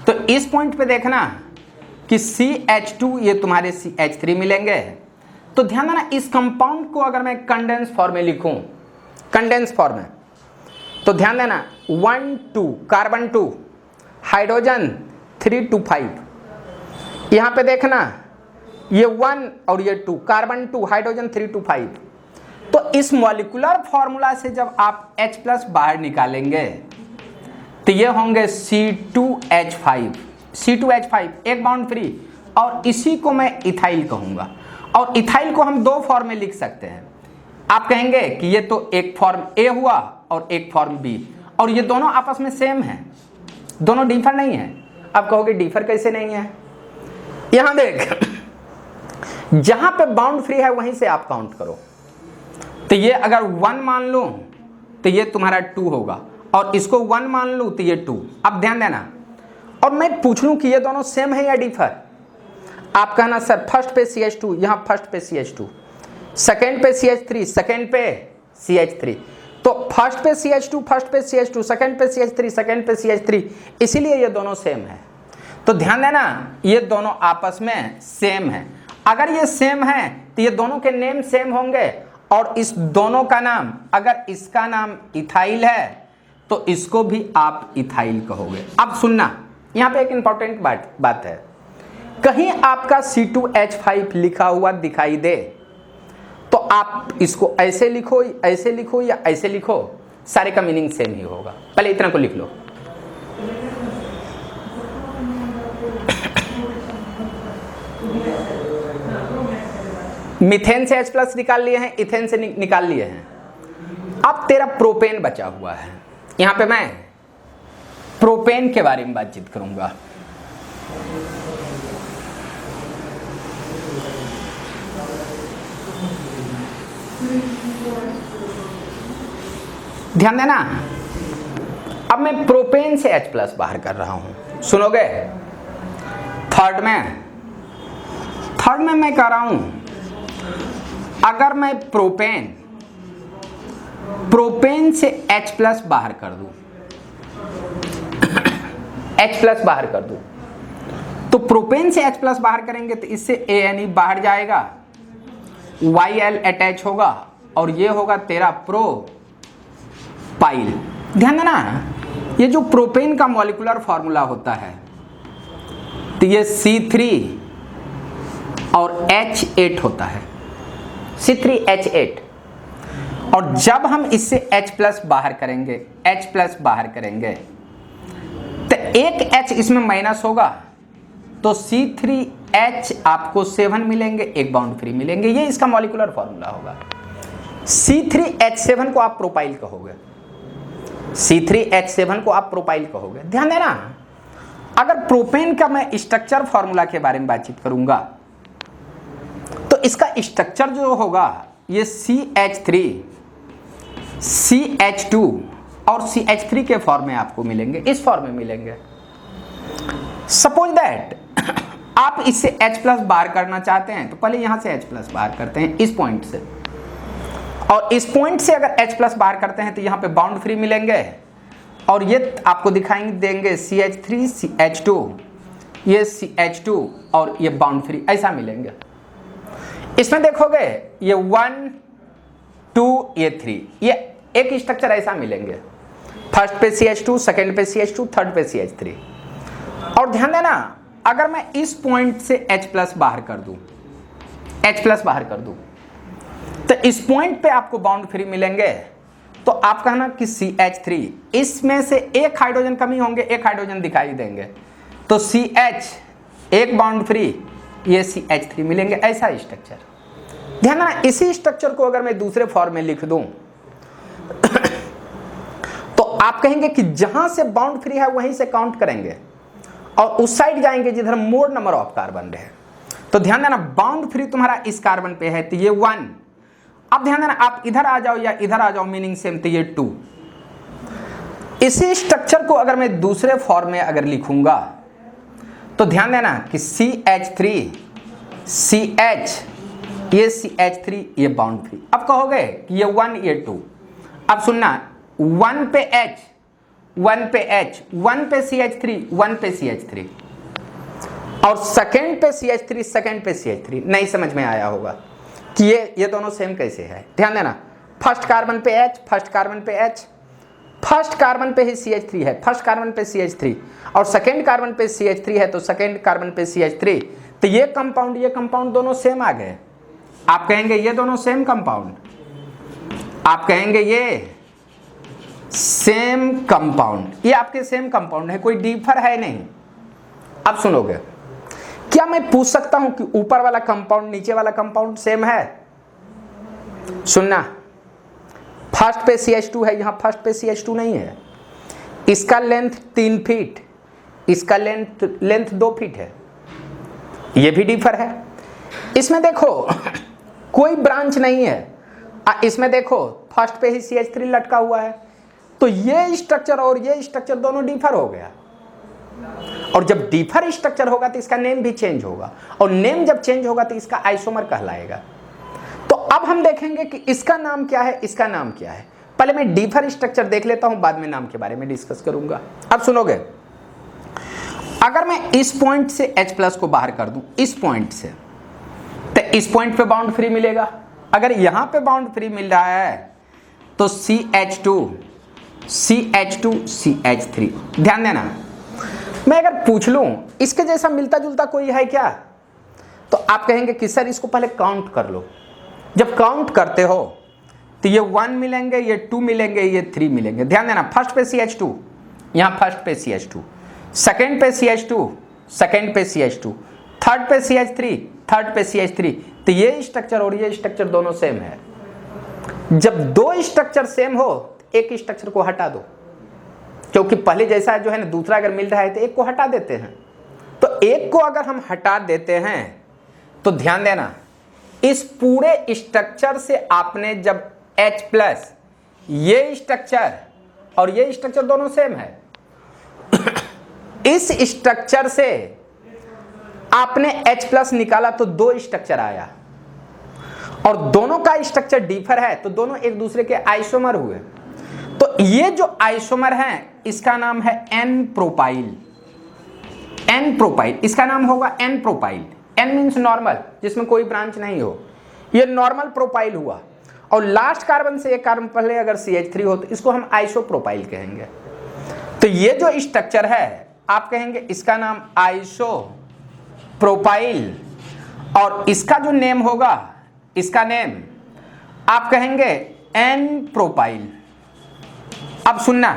तो इस पॉइंट पे देखना कि CH2 ये तुम्हारे CH3 मिलेंगे। तो ध्यान देना इस कंपाउंड को अगर मैं कंडेंस फॉर्म में लिखूं, कंडेंस फॉर्म में, तो ध्यान देना 1 2 कार्बन 2 हाइड्रोजन 3 2 5, यहां पे देखना ये 1 और ये 2 कार्बन 2 हाइड्रोजन 3 2 5। तो इस मॉलिक्यूलर फॉर्मूला से जब आप H+ बाहर निकालेंगे तो ये होंगे C2H5, C2H5 एक बाउंड फ्री, और इसी को मैं इथाइल कहूंगा। और इथाइल को हम 2 फॉर्म में लिख सकते हैं। आप कहेंगे कि ये तो एक फॉर्म A हुआ और एक फॉर्म B, और ये दोनों आपस में सेम है, दोनों डिफर नहीं है। आप कहोगे डिफर कैसे नहीं है? यहां देख, जहां पे बाउंड फ्री है वहीं से आप काउंट करो। तो ये अगर 1 मान लूं तो ये तुम्हारा 2 होगा, और इसको 1 मान लूं तो ये 2। अब ध्यान देना, और मैं पूछ लूं कि ये दोनों सेम है या डिफर, आप कहना सर फर्स्ट पे CH2, यहां फर्स्ट पे CH2, सेकंड पे CH3, सेकंड पे CH3, तो फर्स्ट पे CH2, फर्स्ट पे CH2, सेकंड पे CH3, सेकंड पे CH3, इसीलिए ये दोनों सेम है। तो ध्यान देना ये दोनों आपस में सेम है। अगर ये सेम है तो ये दोनों के नेम सेम होंगे, और इस दोनों का नाम, अगर इसका नाम इथाइल है तो इसको भी आप इथाइल कहोगे। अब सुनना, यहां पे एक इंपॉर्टेंट बात है, कहीं आपका C2H5 लिखा हुआ दिखाई दे तो आप इसको ऐसे लिखो, ऐसे लिखो या ऐसे लिखो, सारे का मीनिंग सेम ही होगा। पहले इतना को लिख लो। मीथेन से H+ निकाल लिए हैं, इथेन से निकाल लिए हैं। अब तेरा प्रोपेन बचा हुआ है। यहां पे मैं प्रोपेन के बारे में बातचीत करूंगा। ध्यान देना, अब मैं प्रोपेन से H+ बाहर कर रहा हूं, सुनोगे? थर्ड में मैं कह रहा हूं, अगर मैं प्रोपेन से H+ बाहर कर दूं, H+ बाहर कर दूं, तो प्रोपेन से H+ बाहर करेंगे तो इससे ANE बाहर जाएगा, YL अटैच होगा, और ये होगा तेरा प्रोपाइल। ध्यान देना, ये जो प्रोपेन का मॉलिक्यूलर फॉर्मूला होता है तो ये C3 और H8 होता है, C3H8। और जब हम इससे H+ बाहर करेंगे, H+ बाहर करेंगे तो एक H इसमें माइनस होगा, तो C3H आपको 7 मिलेंगे, एक बाउंड फ्री मिलेंगे। ये इसका मॉलिक्यूलर फॉर्मूला होगा। C3H7 को आप प्रोपाइल कहोगे, C3H7 को आप प्रोपाइल कहोगे। ध्यान देना, अगर प्रोपेन का मैं स्ट्रक्चर फॉर्मूला के बारे में बातचीत करूंगा तो इसका स्ट्रक्चर जो होगा ये CH3, CH2 और CH3 के फॉर्म में आपको मिलेंगे, इस फॉर्म में मिलेंगे। सपोज दैट आप इससे H+ बाहर करना चाहते हैं तो पहले यहां से H+ बाहर करते हैं, इस पॉइंट से, और इस पॉइंट से अगर H+ बाहर करते हैं तो यहां पे बाउंड फ्री मिलेंगे, और ये आपको दिखाएंगे देंगे CH3 CH2, ये CH2 और ये बाउंड फ्री, ऐसा मिलेंगे। इसमें देखोगे ये 1 2 ये 3, ये एक स्ट्रक्चर ऐसा मिलेंगे, फर्स्ट पे CH2, सेकंड पे CH2, थर्ड पे CH3। और ध्यान देना, अगर मैं इस पॉइंट से H+ बाहर कर दूं, H+ बाहर कर दूं, तो इस पॉइंट पे आपको बाउंड फ्री मिलेंगे, तो आप कहना कि CH3, इसमें से एक हाइड्रोजन कमी होंगे, एक हाइड्रोजन दिखाई देंगे, तो CH एक बॉन्ड फ्री, ये CH3 मिलेंगे, ऐसा स्ट्रक्चर। ध्यान देना, इसी स्ट्रक्चर को अगर मैं दूसरे फॉर्म में लिख दूं तो आप कहेंगे कि जहां से बाउंड फ्री है वहीं से काउंट करेंगे और उस साइड जाएंगे जिधर मोर नंबर ऑफ कार्बन रहे। तो ध्यान देना, बाउंड फ्री तुम्हारा इस कार्बन पे है तो ये 1। अब ध्यान देना, आप इधर आ जाओ या इधर आ जाओ, मीनिंग सेम, तो ये 2। इसी स्ट्रक्चर को अगर मैं दूसरे फॉर्म में अगर लिखूंगा तो ध्यान देना कि CH3 CH, ये CH3 ये बाउंड फ्री। अब कहोगे कि ये 1 ये 2। अब सुनना, 1 पे H 1 पे H, 1 पे CH3 1 पे CH3 और सेकंड पे CH3 सेकंड पे CH3। नहीं समझ में आया होगा कि ये दोनों सेम कैसे है। ध्यान देना, फर्स्ट कार्बन पे H, फर्स्ट कार्बन पे H, फर्स्ट कार्बन पे ही CH3 है, फर्स्ट कार्बन पे CH3 और सेकंड कार्बन पे CH3 है, तो सेकंड कार्बन पे CH3। तो ये कंपाउंड दोनों सेम आ गए। आप कहेंगे ये दोनों सेम कंपाउंड, आप कहेंगे ये सेम कंपाउंड, ये आपके सेम कंपाउंड है, कोई डिफर है नहीं। अब सुनोगे, क्या मैं पूछ सकता हूं कि ऊपर वाला कंपाउंड नीचे वाला कंपाउंड सेम है? सुनना, फर्स्ट पे CH2 है, यहां फर्स्ट पे CH2 नहीं है, इसका लेंथ 3 फीट, इसका लेंथ 2 फीट है, ये भी डिफर है। इसमें देखो कोई ब्रांच नहीं है, इसमें देखो फर्स्ट पे ही CH3 लटका हुआ है, तो ये स्ट्रक्चर और ये स्ट्रक्चर दोनों डिफर हो गया। और जब डिफर स्ट्रक्चर होगा तो इसका नेम भी चेंज होगा, और नेम जब चेंज होगा तो इसका आइसोमर कहलाएगा। तो अब हम देखेंगे कि इसका नाम क्या है, इसका नाम क्या है। पहले मैं डिफर स्ट्रक्चर देख लेता हूं, बाद में नाम के बारे में डिस्कस करूंगा। अब सुनोगे, अगर मैं इस पॉइंट से H+ को बाहर कर दूं, इस पॉइंट से, तो इस पॉइंट पे बाउंड फ्री मिलेगा। अगर यहां पे बाउंड फ्री मिल रहा है तो CH2 CH3। ध्यान देना, मैं अगर पूछ लूं इसके जैसा मिलता जुलता कोई है क्या, तो आप कहेंगे कि सर इसको पहले काउंट कर लो। जब काउंट करते हो तो ये 1 मिलेंगे, ये 2 मिलेंगे, ये 3 मिलेंगे। ध्यान देना, फर्स्ट पे CH2, यहां फर्स्ट पे CH2, सेकंड पे CH2, सेकंड पे CH2, थर्ड पे CH3, थर्ड पे CH3। तो ये स्ट्रक्चर और ये स्ट्रक्चर दोनों सेम है। जब दो स्ट्रक्चर सेम हो, एक स्ट्रक्चर को हटा दो, क्योंकि पहले जैसा जो है ना दूसरा अगर मिल रहा है तो एक को हटा देते हैं। तो एक को अगर हम हटा देते हैं तो ध्यान देना, इस पूरे स्ट्रक्चर से आपने जब H+, ये स्ट्रक्चर और ये स्ट्रक्चर दोनों सेम है, इस स्ट्रक्चर से आपने H+ निकाला तो 2 स्ट्रक्चर आया, और दोनों का स्ट्रक्चर डिफर है, तो दोनों एक दूसरे के आइसोमर हुए। तो ये जो आइसोमर है इसका नाम है N प्रोपाइल। N प्रोपाइल, इसका नाम होगा N propyl. N means normal, जिसमें कोई ब्रांच नहीं हो, ये नॉर्मल प्रोपाइल हुआ। और लास्ट कार्बन से एक कार्बन पहले अगर CH3 हो तो इसको हम आइसो प्रोपाइल कहेंगे। तो ये जो स्ट्रक्चर है आप कहेंगे इसका नाम आइसो प्रोपाइल, और इसका जो नेम होगा, इसका नेम आप कहेंगे N प्रोपाइल। अब सुनना,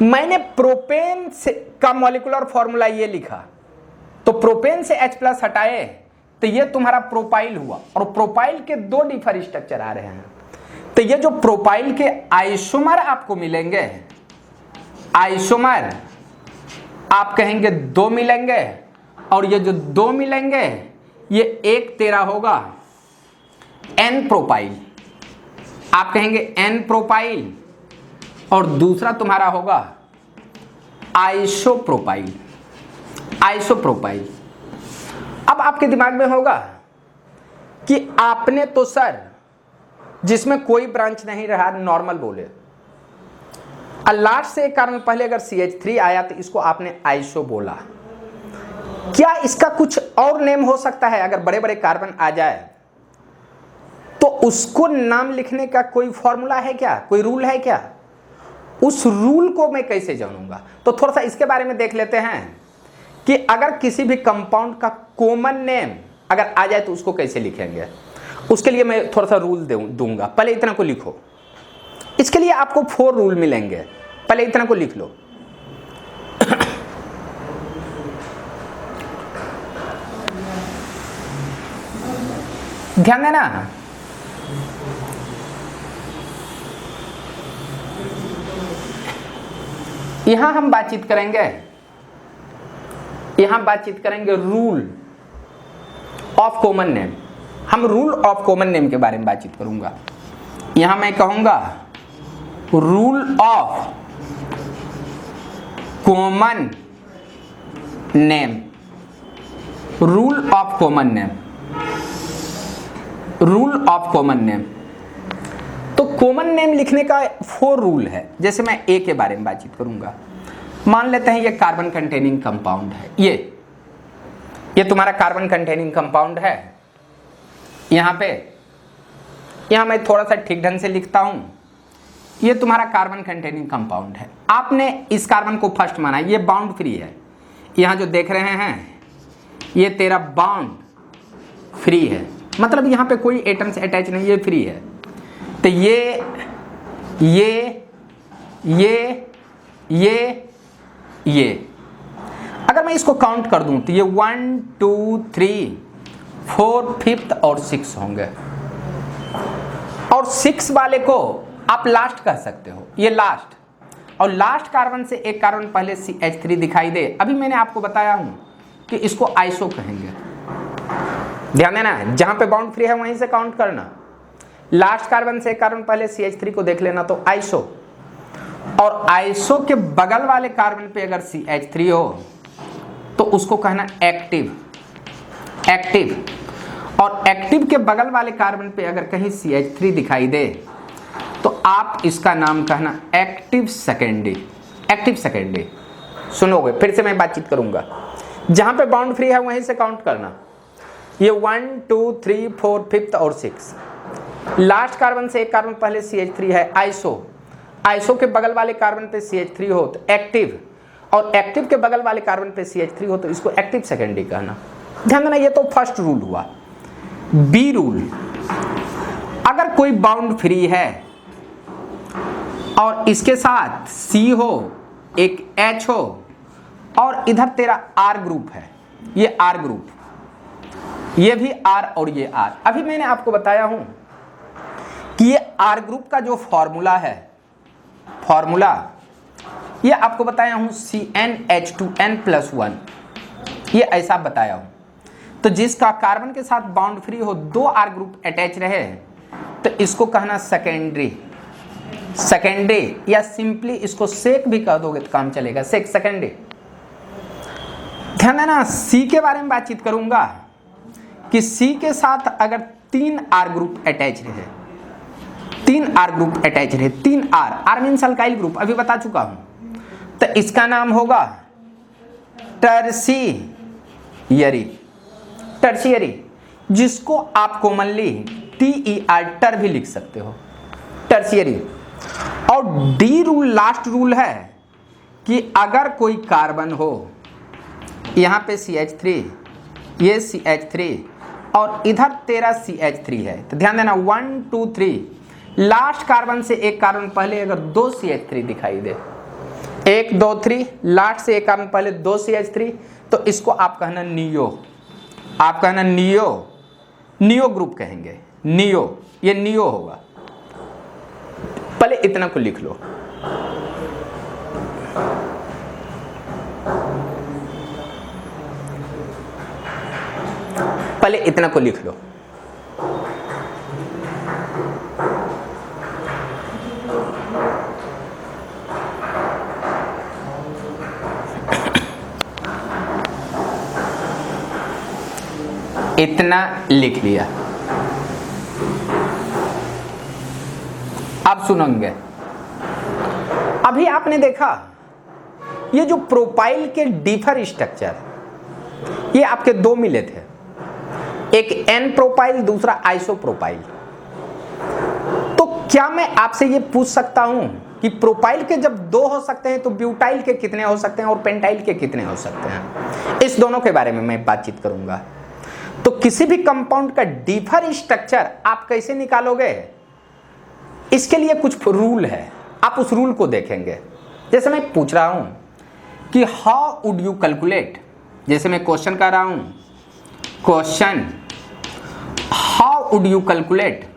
मैंने प्रोपेन से का मॉलिक्यूलर फॉर्मूला ये लिखा, तो प्रोपेन से H+ हटाए तो ये तुम्हारा प्रोपाइल हुआ, और प्रोपाइल के 2 डिफर स्ट्रक्चर आ रहे हैं। तो ये जो प्रोपाइल के आइसोमर आपको मिलेंगे, आइसोमर आप कहेंगे 2 मिलेंगे, और ये जो 2 मिलेंगे ये एक तेरा होगा N प्रोपाइल। आप कहेंगे N प्रोपाइल, और दूसरा तुम्हारा होगा आइसोप्रोपाइल। आइसोप्रोपाइल। अब आपके दिमाग में होगा कि आपने तो सर जिसमें कोई ब्रांच नहीं रहा नॉर्मल बोले, और लास्ट से एक कारण पहले अगर CH3 आया तो इसको आपने आइसो बोला। क्या इसका कुछ और नेम हो सकता है? अगर बड़े बड़े कार्बन आ जाए तो उसको नाम लिखने का कोई फॉर्मूला है क्या, कोई रूल है क्या? उस रूल को मैं कैसे जानूंगा? तो थोड़ा सा इसके बारे में देख लेते हैं कि अगर किसी भी कंपाउंड का कॉमन नेम अगर आ जाए तो उसको कैसे लिखेंगे। उसके लिए मैं थोड़ा सा रूल दूंगा, पहले इतना को लिखो। इसके लिए आपको 4 रूल मिलेंगे, पहले इतना को लिख लो। ध्यान देना, यहां हम बातचीत करेंगे रूल ऑफ कॉमन नेम। हम रूल ऑफ कॉमन नेम के बारे में बातचीत करूंगा। यहां मैं कहूंगा rule of common name, rule of common name, rule of common name. तो कॉमन नेम लिखने का 4 रूल है। जैसे मैं ए के बारे में बातचीत करूंगा, मान लेते हैं ये कार्बन कंटेनिंग कंपाउंड है, ये तुम्हारा कार्बन कंटेनिंग कंपाउंड है। यहां मैं थोड़ा सा ठीक ढंग से लिखता हूं, ये तुम्हारा कार्बन कंटेनिंग कंपाउंड है। आपने इस कार्बन को फर्स्ट माना, ये बाउंड फ्री है। यहां जो देख रहे हैं ये तेरा बाउंड फ्री है, मतलब यहां पे कोई एटम्स अटैच नहीं, ये फ्री है। तो ये अगर मैं इसको काउंट कर दूं तो ये 1 2 3 4 5th और 6 होंगे, और 6 वाले को आप लास्ट कह सकते हो, ये लास्ट। और लास्ट कार्बन से एक कार्बन पहले CH3 दिखाई दे, अभी मैंने आपको बताया हूं कि इसको आइसो कहेंगे। ध्यान देना, जहां पे बाउंड फ्री है वहीं से काउंट करना। लास्ट कार्बन से एक कार्बन पहले CH3 को देख लेना तो आइसो, और आइसो के बगल वाले कार्बन पे अगर CH3 हो तो उसको कहना एक्टिव। और एक्टिव के बगल वाले कार्बन पे अगर कहीं CH3 दिखाई दे तो आप इसका नाम कहना एक्टिव सेकेंडरी। सुनोगे, फिर से मैं बातचीत करूंगा। जहां पे बाउंड फ्री है वहीं से काउंट करना। ये 1 2 3 4 5th और 6। लास्ट कार्बन से एक कार्बन पहले CH3 है, आइसो के बगल वाले कार्बन पे CH3 हो तो एक्टिव, और एक्टिव के बगल वाले कार्बन पे CH3 हो तो इसको एक्टिव सेकेंडरी कहना। ध्यान देना, ये तो फर्स्ट रूल हुआ। बी रूल, अगर कोई बाउंड फ्री है और इसके साथ C हो, एक H हो, और इधर तेरा R ग्रुप है, ये R ग्रुप, ये भी R और ये R। अभी मैंने आपको बताया हूं कि ये R ग्रुप का जो फॉर्मूला है, ये आपको बताया हूं CnH2n+1, ये ऐसा बताया हूं। तो जिसका कार्बन के साथ बाउंड फ्री हो, 2 R ग्रुप अटैच रहे, तो इसको कहना सेकेंडरी, या सिंपली इसको सेक भी कह दोगे तो काम चलेगा, सेकेंडरी। ध्यान देना, C के बारे में बातचीत करूंगा कि C के साथ अगर 3 R ग्रुप अटैच रहे, 3 R मीन्स अल्काइल ग्रुप, अभी बता चुका हूं, तो इसका नाम होगा टर्शियरी, जिसको आप कॉमनली TER टर भी लिख सकते हो, टर्शियरी। और डी रूल लास्ट रूल है कि अगर कोई कार्बन हो, यहां पे CH3, ये CH3 और इधर तेरा CH3 है, तो ध्यान देना 1 2 3, लास्ट कार्बन से एक कार्बन पहले अगर 2 CH3 दिखाई दे, 1 2 3, लास्ट से एक कार्बन पहले 2 CH3, तो इसको आप कहना नियो ग्रुप कहेंगे, ये नियो होगा। पहले इतना को लिख लो, इतना लिख लिया। अब सुनेंगे, अभी आपने देखा ये जो प्रोपाइल के डिफर स्ट्रक्चर, ये आपके 2 मिले थे, एक एन प्रोपाइल, दूसरा आइसो प्रोपाइल। तो क्या मैं आपसे ये पूछ सकता हूं कि प्रोपाइल के जब 2 हो सकते हैं तो ब्यूटाइल के कितने हो सकते हैं और पेंटाइल के कितने हो सकते हैं? इस दोनों के बारे में मैं बातचीत करूंगा। तो किसी भी कंपाउंड का डिफर स्ट्रक्चर आप कैसे निकालोगे, इसके लिए कुछ रूल है, आप उस रूल को देखेंगे। जैसे मैं पूछ रहा हूं कि हाउ वुड यू कैलकुलेट, जैसे मैं क्वेश्चन कर रहा हूं, question how would you calculate,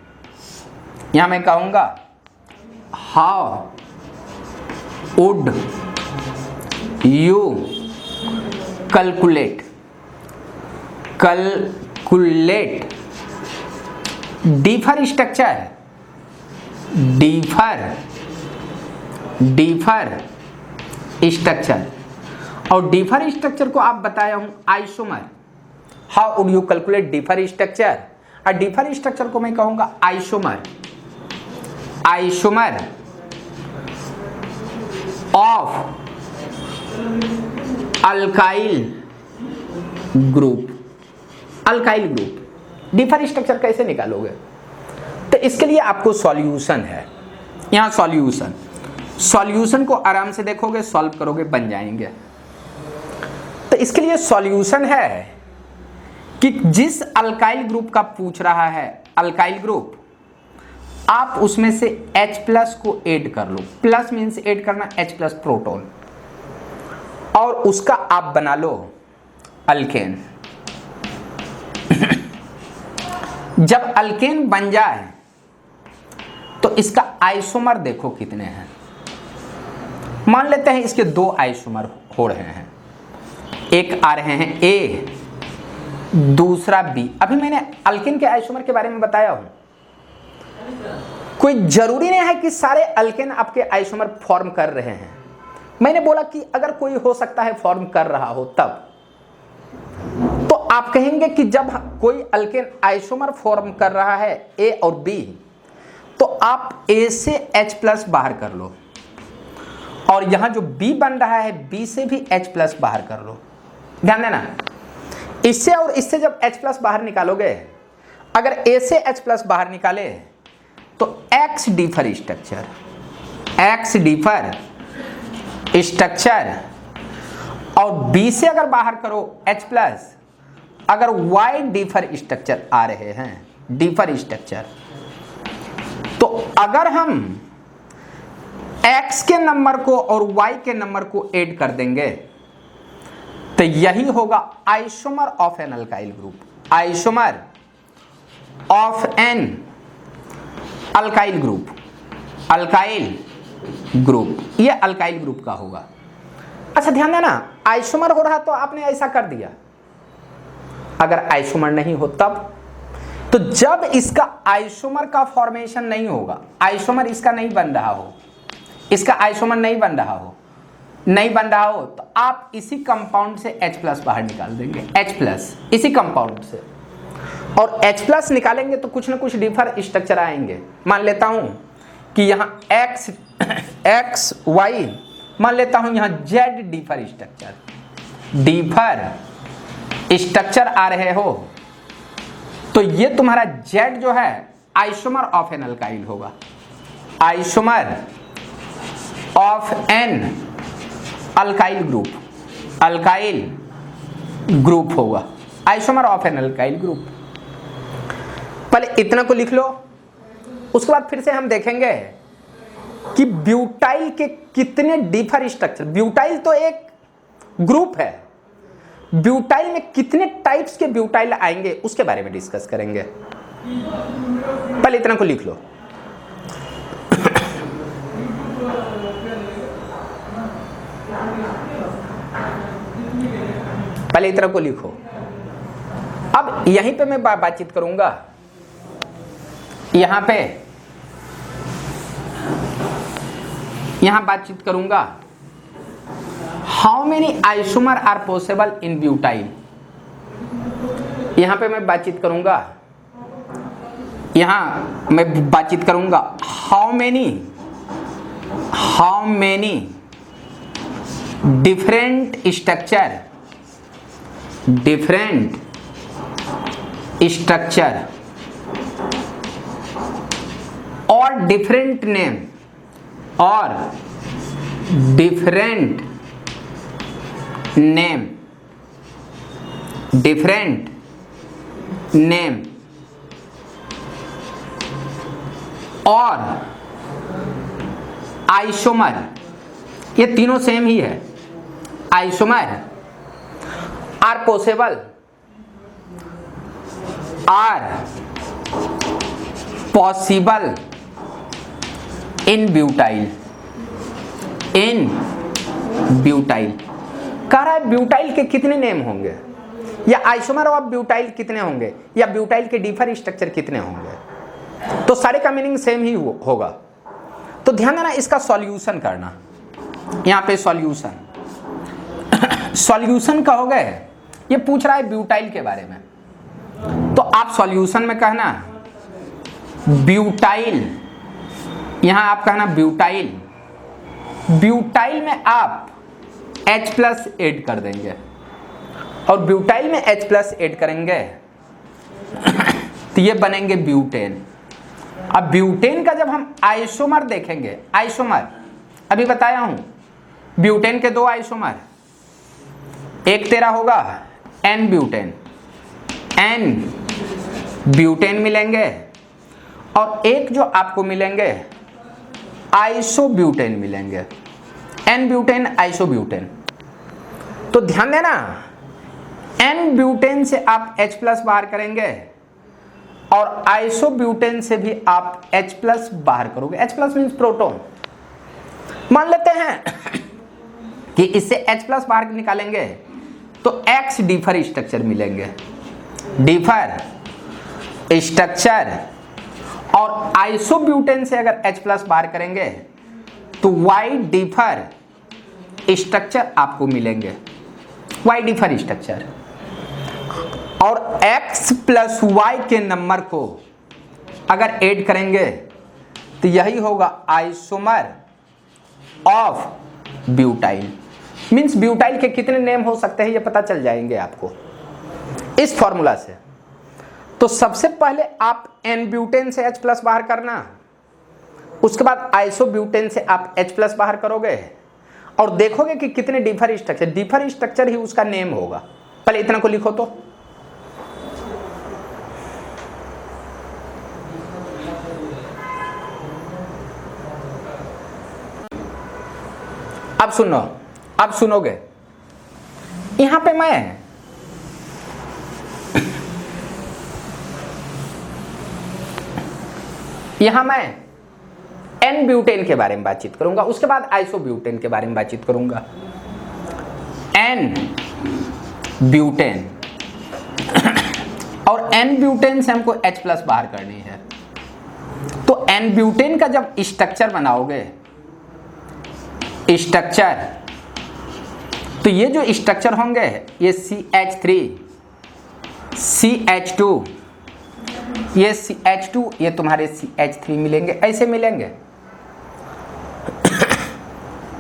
यहां मैं कहूंगा how would you calculate, calculate differ structure, differ structure, और डिफर स्ट्रक्चर को आप बताया हूं isomer. How would you calculate differ structure, और डिफर स्ट्रक्चर को मैं कहूंगा isomer, isomer of alkyl group, alkyl group. Differ structure कैसे निकालोगे, तो इसके लिए आपको सॉल्यूशन है, यहां सॉल्यूशन, सॉल्यूशन को आराम से देखोगे, सॉल्व करोगे, बन जाएंगे। तो इसके लिए सॉल्यूशन है कि जिस अल्काइल ग्रुप का पूछ रहा है, अल्काइल ग्रुप, आप उसमें से H+ को ऐड कर लो, प्लस मीन्स ऐड करना, H+ प्रोटॉन, और उसका आप बना लो अल्केन। जब अल्केन बन जाए तो इसका आइसोमर देखो कितने हैं। मान लेते हैं इसके 2 आइसोमर हो रहे हैं, एक आ रहे हैं A, दूसरा B। अभी मैंने अल्केन के आइसोमर के बारे में बताया हूं, कोई जरूरी नहीं है कि सारे अल्केन आपके आइसोमर फॉर्म कर रहे हैं। मैंने बोला कि अगर कोई हो सकता है फॉर्म कर रहा हो तब, तो आप कहेंगे कि जब कोई अल्केन आइसोमर फॉर्म कर रहा है A और B, तो आप A से H+ बाहर कर लो, और यहां जो B बन रहा है B से भी H+ बाहर कर लो। ध्यान देना, इससे और इससे जब H+ बाहर निकालोगे, अगर A से H+ बाहर निकाले तो X differ structure, X differ structure, और B से अगर बाहर करो H+, अगर Y डिफर स्ट्रक्चर आ रहे हैं, डिफर स्ट्रक्चर, तो अगर हम X के नंबर को और Y के नंबर को ऐड कर देंगे तो यही होगा isomer of N alkyl group, isomer of N alkyl group, alkyl group, ये अल्काइल ग्रुप का होगा। अच्छा ध्यान देना, आइसोमर हो रहा तो आपने ऐसा कर दिया, अगर आइसोमर नहीं हो तब, तो जब इसका आइसोमर का फॉर्मेशन नहीं होगा, आइसोमर इसका नहीं बन रहा हो, इसका आइसोमर नहीं बन रहा हो, नहीं बन रहा हो, तो आप इसी कंपाउंड से H+ बाहर निकाल देंगे, H+, इसी कंपाउंड से, और H+ निकालेंगे तो कुछ ना कुछ डिफर स्ट्रक्चर आएंगे। मान लेता हूं कि यहां X Y, मान लेता हूं यहां Z differ structure, differ structure आ रहे हो, तो ये तुम्हारा Z जो है आइसोमर ऑफ एन अल्काइल होगा, isomer of N alkyl group, alkyl group होगा, isomer of N alkyl group. पहले इतना को लिख लो, उसके बाद फिर से हम देखेंगे कि ब्यूटाइल के कितने डिफर स्ट्रक्चर, ब्यूटाइल तो एक ग्रुप है, ब्यूटाइल में कितने टाइप्स के ब्यूटाइल आएंगे उसके बारे में डिस्कस करेंगे। पहले इतना को लिख लो। पहले इतना को लिखो। अब यहीं पे मैं बातचीत करूंगा, यहां बातचीत करूंगा how many isomer are possible in butyl. यहां पे मैं बातचीत करूंगा, यहां मैं बातचीत करूंगा हाउ मेनी डिफरेंट स्ट्रक्चर और डिफरेंट नेम और आइसोमर, ये तीनों सेम ही है। Isomer are possible in butyl, कह रहा है ब्यूटाइल के कितने नेम होंगे, या आइसोमर ऑफ ब्यूटाइल कितने होंगे, या ब्यूटाइल के डिफर स्ट्रक्चर कितने होंगे। तो सारे का मीनिंग सेम ही होगा। तो ध्यान देना, इसका सॉल्यूशन करना। यहां पे सॉल्यूशन कहोगे, ये पूछ रहा है ब्यूटाइल के बारे में, तो आप सॉल्यूशन में कहना ब्यूटाइल, यहां आप कहना ब्यूटाइल। ब्यूटाइल में आप H+ ऐड कर देंगे, और ब्यूटाइल में H+ ऐड करेंगे तो ये बनेंगे ब्यूटेन। अब ब्यूटेन का जब हम आइसोमर देखेंगे, आइसोमर अभी बताया हूं, ब्यूटेन के 2 आइसोमर, एक तेरा होगा N ब्यूटेन मिलेंगे, और एक जो आपको मिलेंगे आइसोब्यूटेन मिलेंगे, N ब्यूटेन आइसोब्यूटेन। तो ध्यान देना, N ब्यूटेन से आप H+ बाहर करेंगे, और आइसोब्यूटेन से भी आप H+ बाहर करोगे। H+ means proton. मान लेते हैं कि इससे H+ बाहर निकालेंगे तो X डिफर स्ट्रक्चर मिलेंगे, डिफर स्ट्रक्चर, और आइसोब्यूटेन से अगर H+ बाहर करेंगे तो Y डिफर स्ट्रक्चर आपको मिलेंगे, Y डिफर स्ट्रक्चर। और X + Y के नंबर को अगर ऐड करेंगे तो यही होगा isomer of butyl. Means butyl के कितने नेम हो सकते हैं ये पता चल जाएंगे आपको इस फॉर्मूला से। तो सबसे पहले आप N ब्यूटेन से H+ बाहर करना, उसके बाद आइसोब्यूटेन से आप H+ बाहर करोगे, और देखोगे कि कितने डिफर स्ट्रक्चर ही उसका नेम होगा। पहले इतना को लिखो। तो अब सुनो, अब सुनोगे, यहां पे मैं N ब्यूटेन के बारे में बातचीत करूंगा, उसके बाद आइसोब्यूटेन के बारे में बातचीत करूंगा। N ब्यूटेन, और N ब्यूटेन से हमको H+ बाहर करनी है। तो N ब्यूटेन का जब स्ट्रक्चर बनाओगे, स्ट्रक्चर, तो ये जो स्ट्रक्चर होंगे ये CH3, CH2, ये CH2, ये तुम्हारे CH3 मिलेंगे, ऐसे मिलेंगे।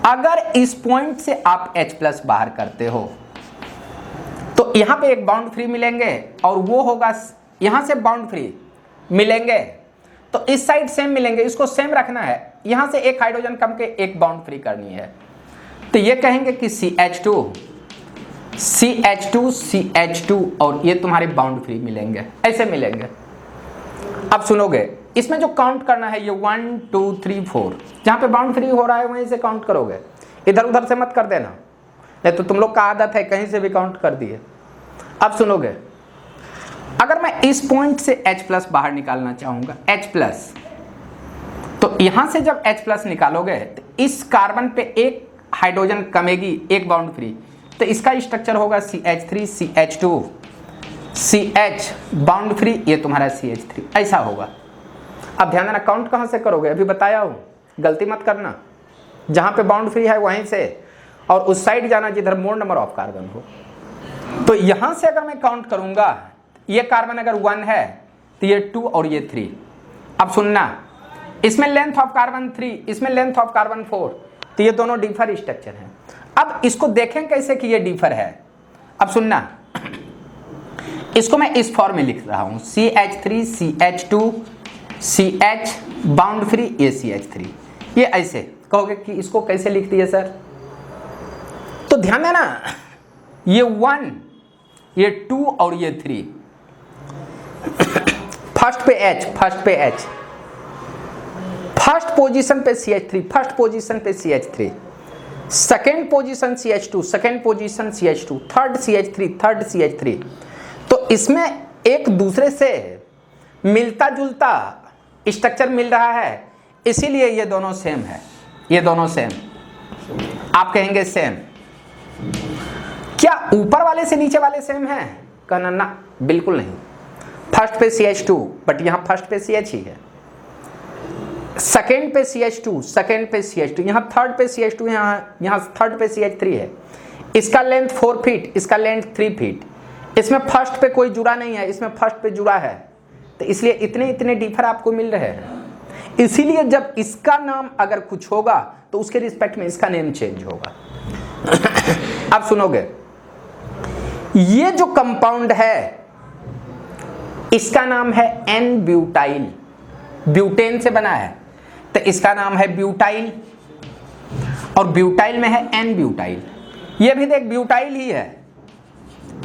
अगर इस पॉइंट से आप H+ बाहर करते हो तो यहां पे एक बाउंड फ्री मिलेंगे, और वो होगा यहां से बाउंड फ्री मिलेंगे, तो इस साइड सेम मिलेंगे, इसको सेम रखना है। यहां से एक हाइड्रोजन कम के एक बाउंड फ्री करनी है, तो ये कहेंगे कि CH2, CH2, CH2, और ये तुम्हारे बाउंड फ्री मिलेंगे, ऐसे मिलेंगे। अब सुनोगे, इसमें जो काउंट करना है ये 1 2 3 4, जहां पे बाउंड फ्री हो रहा है वहीं से काउंट करोगे, इधर उधर से मत कर देना, नहीं तो तुम लोग का आदत है कहीं से भी काउंट कर दिए। अब सुनोगे, अगर मैं इस पॉइंट से H+ बाहर निकालना चाहूंगा, H+, तो यहां से जब H+ निकालोगे तो इस कार्बन पे एक हाइड्रोजन कमेगी, एक बाउंड फ्री, तो इसका स्ट्रक्चर होगा CH3, CH2, CH bound free, ये तुम्हारा CH3, ऐसा होगा। अब ध्यान देना, काउंट कहां से करोगे, अभी बताया हूं, गलती मत करना, जहां पे बाउंड फ्री है वहीं से, और उस साइड जाना जिधर मोर नंबर ऑफ कार्बन हो। तो यहां से अगर मैं काउंट करूंगा, ये कार्बन अगर 1 है तो ये 2 और ये 3। अब सुनना, इसमें लेंथ ऑफ कार्बन 3, इसमें लेंथ ऑफ कार्बन 4, तो ये दोनों डिफर स्ट्रक्चर हैं। अब इसको देखें कैसे कि ये डिफर है। अब सुनना, इसको मैं इस फॉर्म में लिख रहा हूं, CH3, CH2, CH bound free, ये CH3, ये ऐसे कहोगे कि इसको कैसे लिख दिए सर। तो ध्यान देना, ये 1, ये 2 और ये 3, फर्स्ट पे H, फर्स्ट पोजीशन पे CH3, फर्स्ट पोजीशन पे CH3, second position CH2, second position CH2, third CH3, third CH3। तो इसमें एक दूसरे से मिलता जुलता स्ट्रक्चर मिल रहा है, इसीलिए ये दोनों सेम है, ये दोनों सेम। आप कहेंगे सेम, क्या ऊपर वाले से नीचे वाले सेम हैं? कहना ना, बिल्कुल नहीं। फर्स्ट पे CH2 बट यहां फर्स्ट पे CH ही है, सेकेंड पे CH2, सेकेंड पे CH2, यहाँ थर्ड पे CH2, यहाँ थर्ड पे CH3 है। इसका लेंथ 4 फीट, इसका लेंथ 3 फीट। इसमें फर्स्ट पे कोई जुड़ा नहीं है, इसमें फर्स्ट पे जुड़ा है, तो इसलिए इतने इतने डिफर आपको मिल रहे हैं। इसीलिए जब इसका नाम अगर कुछ होगा तो उसके रिस्पेक्ट में इसका नेम चेंज होगा। अब सुनोगे, ये जो कंपाउंड है इसका नाम है एन ब्यूटाइल, ब्यूटेन से बना है, तो इसका नाम है ब्यूटाइल, और ब्यूटाइल में है एन ब्यूटाइल। ये भी देख ब्यूटाइल ही है,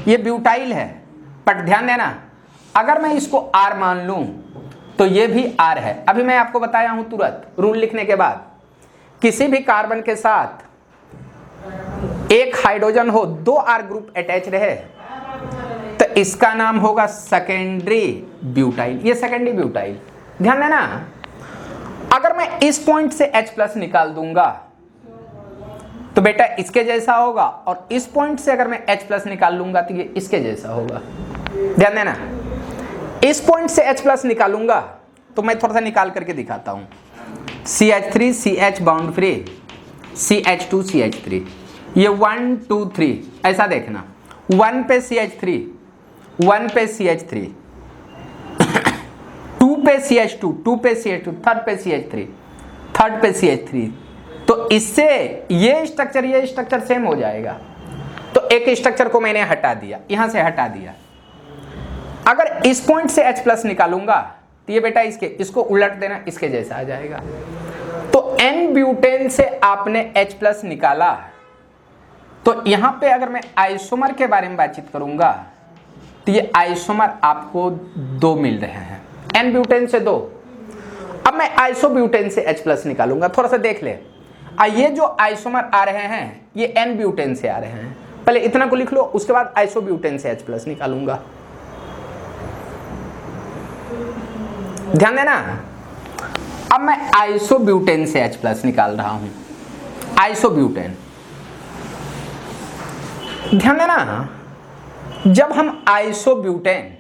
ये ब्यूटाइल है, बट ध्यान देना अगर मैं इसको R मान लूं तो ये भी R है। अभी मैं आपको बताया हूं तुरंत रूल लिखने के बाद, किसी भी कार्बन के साथ एक हाइड्रोजन हो, 2 R ग्रुप अटैच रहे, तो इसका नाम होगा सेकेंडरी ब्यूटाइल, ये सेकेंडरी ब्यूटाइल। ध्यान देना, अगर मैं इस पॉइंट से H+ निकाल दूंगा तो बेटा इसके जैसा होगा, और इस पॉइंट से अगर मैं H+ निकाल लूंगा तो ये इसके जैसा होगा। ध्यान देना, इस पॉइंट से H+ निकालूंगा तो मैं थोड़ा सा निकाल करके दिखाता हूं। CH3 CH bound free, CH2 CH3, ये 1 2 3 ऐसा देखना, 1 पे CH3, 1 पे CH3, 2 पे CH2, 2 पे CH2, थर्ड पे CH3, थर्ड पे CH3। तो इससे ये स्ट्रक्चर सेम हो जाएगा। तो एक स्ट्रक्चर को मैंने हटा दिया, यहां से हटा दिया। अगर इस पॉइंट से H+ निकालूंगा तो ये बेटा इसको उलट देना, इसके जैसा आ जाएगा। तो N ब्यूटेन से आपने H+ निकाला, तो यहां पे अगर मैं आइसोमर के बारे में बातचीत करूंगा तो ये आइसोमर आपको 2 मिल रहे हैं, N ब्यूटेन से 2। अब मैं आइसोब्यूटेन से H+ निकालूंगा, थोड़ा सा देख ले। ये जो आइसोमर आ रहे हैं ये N ब्यूटेन से आ रहे हैं, पहले इतना को लिख लो, उसके बाद आइसोब्यूटेन से H+ निकालूंगा। ध्यान देना, अब मैं आइसोब्यूटेन से H+ निकाल रहा हूं, आइसोब्यूटेन। ध्यान देना, जब हम आइसोब्यूटेन,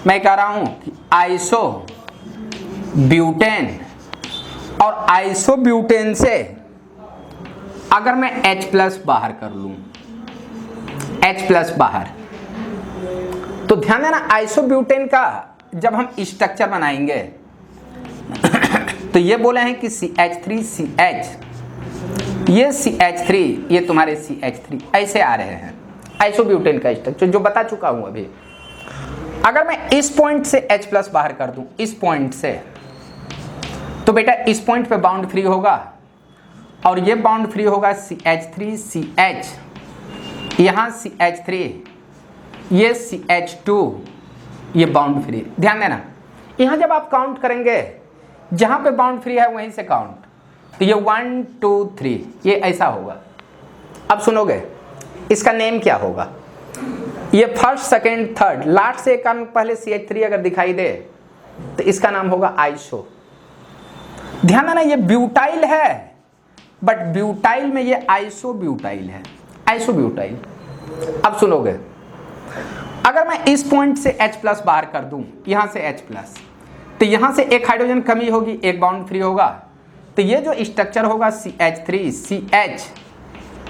मैं कह रहा हूं कि आइसोब्यूटेन और आइसोब्यूटेन से अगर मैं H+ बाहर कर लूं, H+ बाहर, तो ध्यान देना आइसोब्यूटेन का जब हम स्ट्रक्चर बनाएंगे तो ये बोले हैं कि CH3 CH, ये CH3, ये तुम्हारे CH3 ऐसे आ रहे हैं आइसोब्यूटेन का स्ट्रक्चर, जो बता चुका हूं अभी। अगर मैं इस पॉइंट से H+ बाहर कर दूं, इस पॉइंट से, तो बेटा इस पॉइंट पे बाउंड फ्री होगा, और ये बाउंड फ्री होगा CH3 CH, यहां CH3, ये CH2, ये बाउंड फ्री। ध्यान देना, यहां जब आप काउंट करेंगे जहां पे बाउंड फ्री है वहीं से काउंट, तो ये 1 2 3 ये ऐसा होगा। अब सुनोगे इसका नेम क्या होगा, ये फर्स्ट सेकेंड थर्ड, लास्ट से एक पहले CH3 अगर दिखाई दे तो इसका नाम होगा आइसो। ध्यान देना, ये ब्यूटाइल है, बट ब्यूटाइल में ये आइसोब्यूटाइल है, आइसोब्यूटाइल। अब सुनोगे, अगर मैं इस पॉइंट से H+ बाहर कर दूं, यहां से H+, तो यहां से एक हाइड्रोजन कमी होगी, एक बाउंड फ्री होगा, तो ये जो स्ट्रक्चर होगा CH3 CH,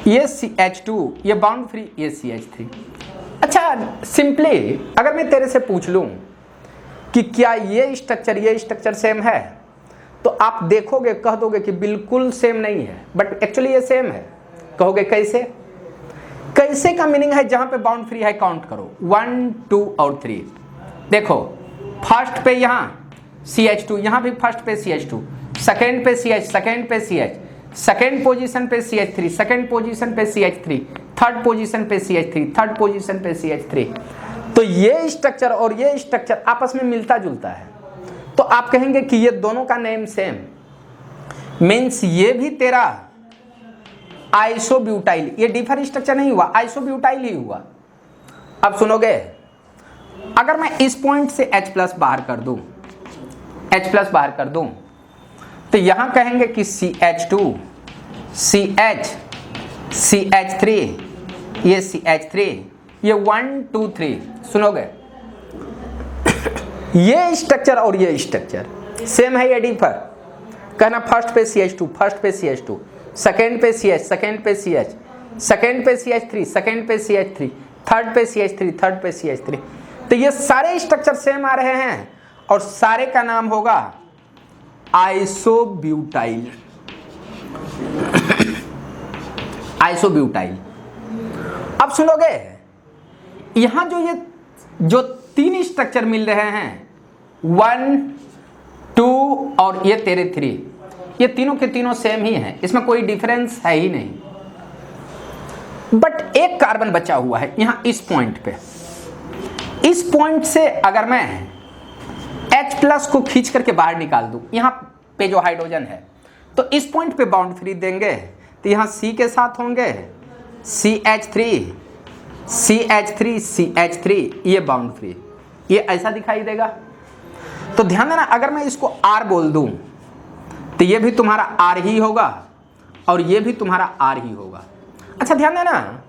ये CH2, ये बाउंड फ्री, ये CH3। अच्छा, सिंपली अगर मैं तेरे से पूछ लूं कि क्या ये स्ट्रक्चर सेम है, तो आप देखोगे, कह दोगे कि बिल्कुल सेम नहीं है, बट एक्चुअली ये सेम है। कहोगे कैसे? कैसे का मीनिंग है जहां पे बाउंड फ्री है काउंट करो, 1 2 और 3। देखो फर्स्ट पे यहां CH2, यहां भी फर्स्ट पे CH2, सेकेंड पे CH, सेकेंड पे CH, सेकेंड पोजीशन पे CH3, सेकेंड पोजीशन पे CH3, थर्ड पोजीशन पे CH3, थर्ड पोजीशन पे CH3। तो ये स्ट्रक्चर और ये स्ट्रक्चर आपस में मिलता जुलता है। तो आप कहेंगे कि ये दोनों का नेम सेम, मीन्स ये भी तेरा आइसोब्यूटाइल, ये डिफर स्ट्रक्चर नहीं हुआ, आइसोब्यूटाइल ही हुआ। अब सुनोगे, अगर मैं इस पॉइंट से H प्लस बाहर कर दूं, H प्लस बाहर कर दूं, तो यहां कहेंगे कि CH2, CH, CH3, ये CH3, ये 1 2 3, सुनोगे ये स्ट्रक्चर और ये स्ट्रक्चर सेम है या डिफर? कहना फर्स्ट पे CH2, फर्स्ट पे CH2, सेकेंड पे CH, सेकेंड पे CH, सेकेंड पे CH3, सेकेंड पे CH3, थर्ड पे CH3, थर्ड पे CH3। तो ये सारे स्ट्रक्चर सेम आ रहे हैं और सारे का नाम होगा आइसोब्यूटाइल। आइसोब्यूटाइल। अब सुनोगे, यहां जो तीन स्ट्रक्चर मिल रहे हैं 1 2 और ये तेरे 3, ये तीनों के तीनों सेम ही हैं, इसमें कोई डिफरेंस है ही नहीं। बट एक कार्बन बचा हुआ है यहां इस पॉइंट पे। इस पॉइंट से अगर मैं H प्लस को खींच करके बाहर निकाल दूं, यहां पे जो हाइड्रोजन है, तो इस पॉइंट पे बाउंड फ्री देंगे तो यहां C के साथ होंगे CH3, CH3, CH3, ये बाउंड फ्री, ये ऐसा दिखाई देगा। तो ध्यान देना, अगर मैं इसको R बोल दूं तो ये भी तुम्हारा R ही होगा और ये भी तुम्हारा R ही होगा। अच्छा ध्यान देना,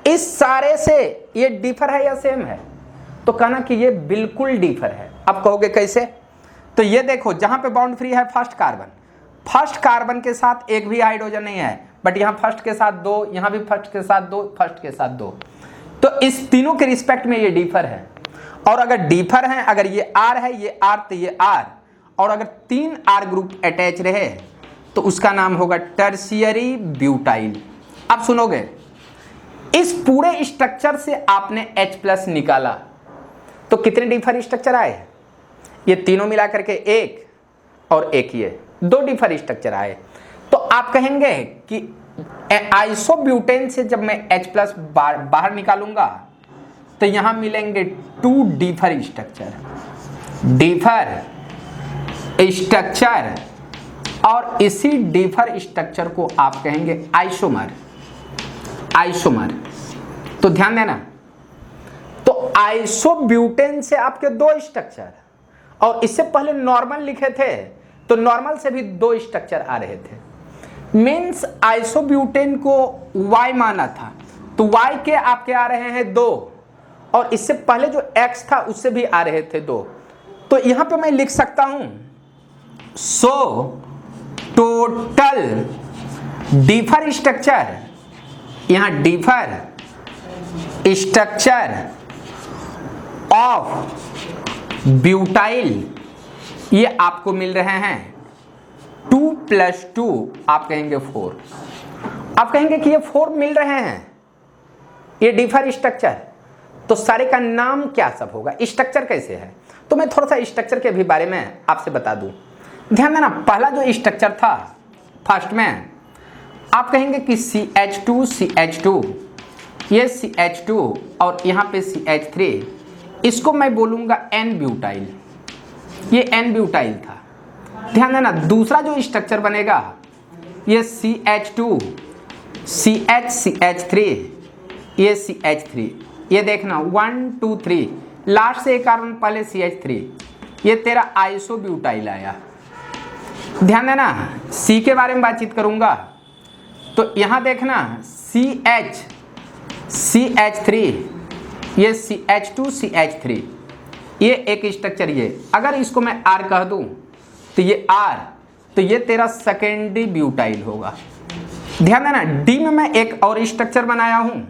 इस सारे से ये डिफर है या सेम है? तो कहना कि ये बिल्कुल डिफर है। अब कहोगे कैसे? तो ये देखो, जहां पे बाउंड फ्री है फर्स्ट कार्बन, फर्स्ट कार्बन के साथ एक भी हाइड्रोजन नहीं है, बट यहां फर्स्ट के साथ 2, यहां भी फर्स्ट के साथ 2, फर्स्ट के साथ 2, तो इस तीनों के रिस्पेक्ट में ये डिफर है। और अगर डिफर है, अगर ये R है, ये R, तो ये R, और अगर 3 R ग्रुप अटैच रहे तो उसका नाम होगा टर्शियरी ब्यूटाइल। अब सुनोगे, इस पूरे स्ट्रक्चर से आपने H प्लस निकाला तो कितने डिफर स्ट्रक्चर आए? ये तीनों मिला करके एक, और एक ये 2 डिफर स्ट्रक्चर आए। तो आप कहेंगे कि आइसोब्यूटेन से जब मैं H प्लस बाहर निकालूंगा तो यहां मिलेंगे 2 डिफर स्ट्रक्चर, डिफर स्ट्रक्चर, और इसी डिफर स्ट्रक्चर को आप कहेंगे आइसोमर। आइसोमर। तो ध्यान देना, तो आइसोब्यूटेन से आपके 2 स्ट्रक्चर, और इससे पहले नॉर्मल लिखे थे तो नॉर्मल से भी 2 स्ट्रक्चर आ रहे थे। मीन्स आइसोब्यूटेन को Y माना था, तो Y के आपके आ रहे हैं 2, और इससे पहले जो X था उससे भी आ रहे थे 2। तो यहां पे मैं लिख सकता हूं, सो टोटल डिफर स्ट्रक्चर, यहां डिफर स्ट्रक्चर ऑफ ब्यूटाइल ये आपको मिल रहे हैं 2 + 2, आप कहेंगे 4। आप कहेंगे कि ये 4 मिल रहे हैं, ये डिफर स्ट्रक्चर, तो सारे का नाम क्या सब होगा, स्ट्रक्चर कैसे है? तो मैं थोड़ा सा स्ट्रक्चर के भी बारे में आपसे बता दूं। ध्यान देना, पहला जो स्ट्रक्चर था फर्स्ट में, आप कहेंगे कि CH2, CH2, ये CH2 और यहाँ पे CH3, इसको मैं बोलूँगा N ब्यूटाइल, ये N ब्यूटाइल था। ध्यान देना, दूसरा जो स्ट्रक्चर बनेगा ये CH2, CH, CH3, ये CH3, ये देखना 1 2 3, लास्ट से एक कार्बन पहले CH3, ये तेरा आइसोब्यूटाइल आया। ध्यान देना, C के बारे में बातचीत करूंगा तो यहां देखना CH, CH3, ये CH2, CH3, ये एक स्ट्रक्चर। ये अगर इसको मैं R कह दूं तो ये R, तो ये तेरा सेकेंडरी ब्यूटाइल होगा। ध्यान देना, D में मैं एक और स्ट्रक्चर बनाया हूं,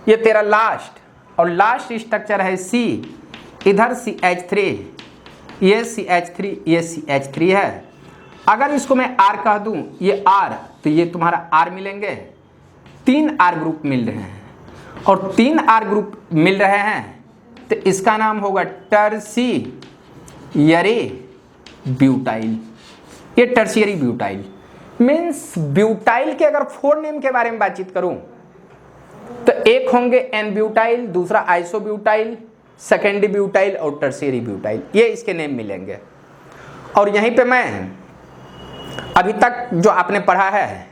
ये तेरा लास्ट, और लास्ट स्ट्रक्चर है C, इधर CH3, ये CH3, ये CH3 है। अगर इसको मैं R कह दूं, ये R, तो ये तुम्हारा R मिलेंगे, 3 R ग्रुप मिल रहे हैं, और 3 R ग्रुप मिल रहे हैं तो इसका नाम होगा टर्शियरी ब्यूटाइल। ये टर्शियरी ब्यूटाइल मीन्स ब्यूटाइल के अगर 4 नेम के बारे में बातचीत करूं तो एक होंगे N ब्यूटाइल, दूसरा आइसोब्यूटाइल, सेकेंडरी ब्यूटाइल और टर्शियरी ब्यूटाइल, ये इसके नेम मिलेंगे। और यहीं पे मैं अभी तक जो आपने पढ़ा है,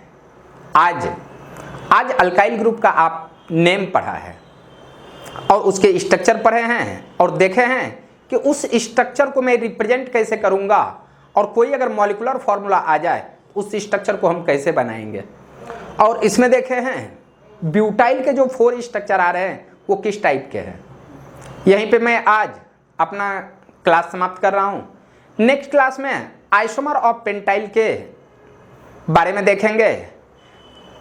आज अल्काइल ग्रुप का आप नेम पढ़ा है और उसके स्ट्रक्चर पढ़े हैं और देखे हैं कि उस स्ट्रक्चर को मैं रिप्रेजेंट कैसे करूंगा और कोई अगर मॉलिक्यूलर फॉर्मूला आ जाए उस स्ट्रक्चर को हम कैसे बनाएंगे। और इसमें देखे हैं ब्यूटाइल के जो 4 स्ट्रक्चर आ रहे हैं वो किस टाइप के हैं। यहीं पे मैं आज अपना क्लास समाप्त कर रहा हूँ। नेक्स्ट क्लास में आइसोमर ऑफ पेंटाइल के बारे में देखेंगे।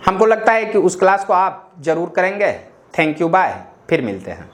हमको लगता है कि उस क्लास को आप जरूर करेंगे। थैंक यू, बाय, फिर मिलते हैं।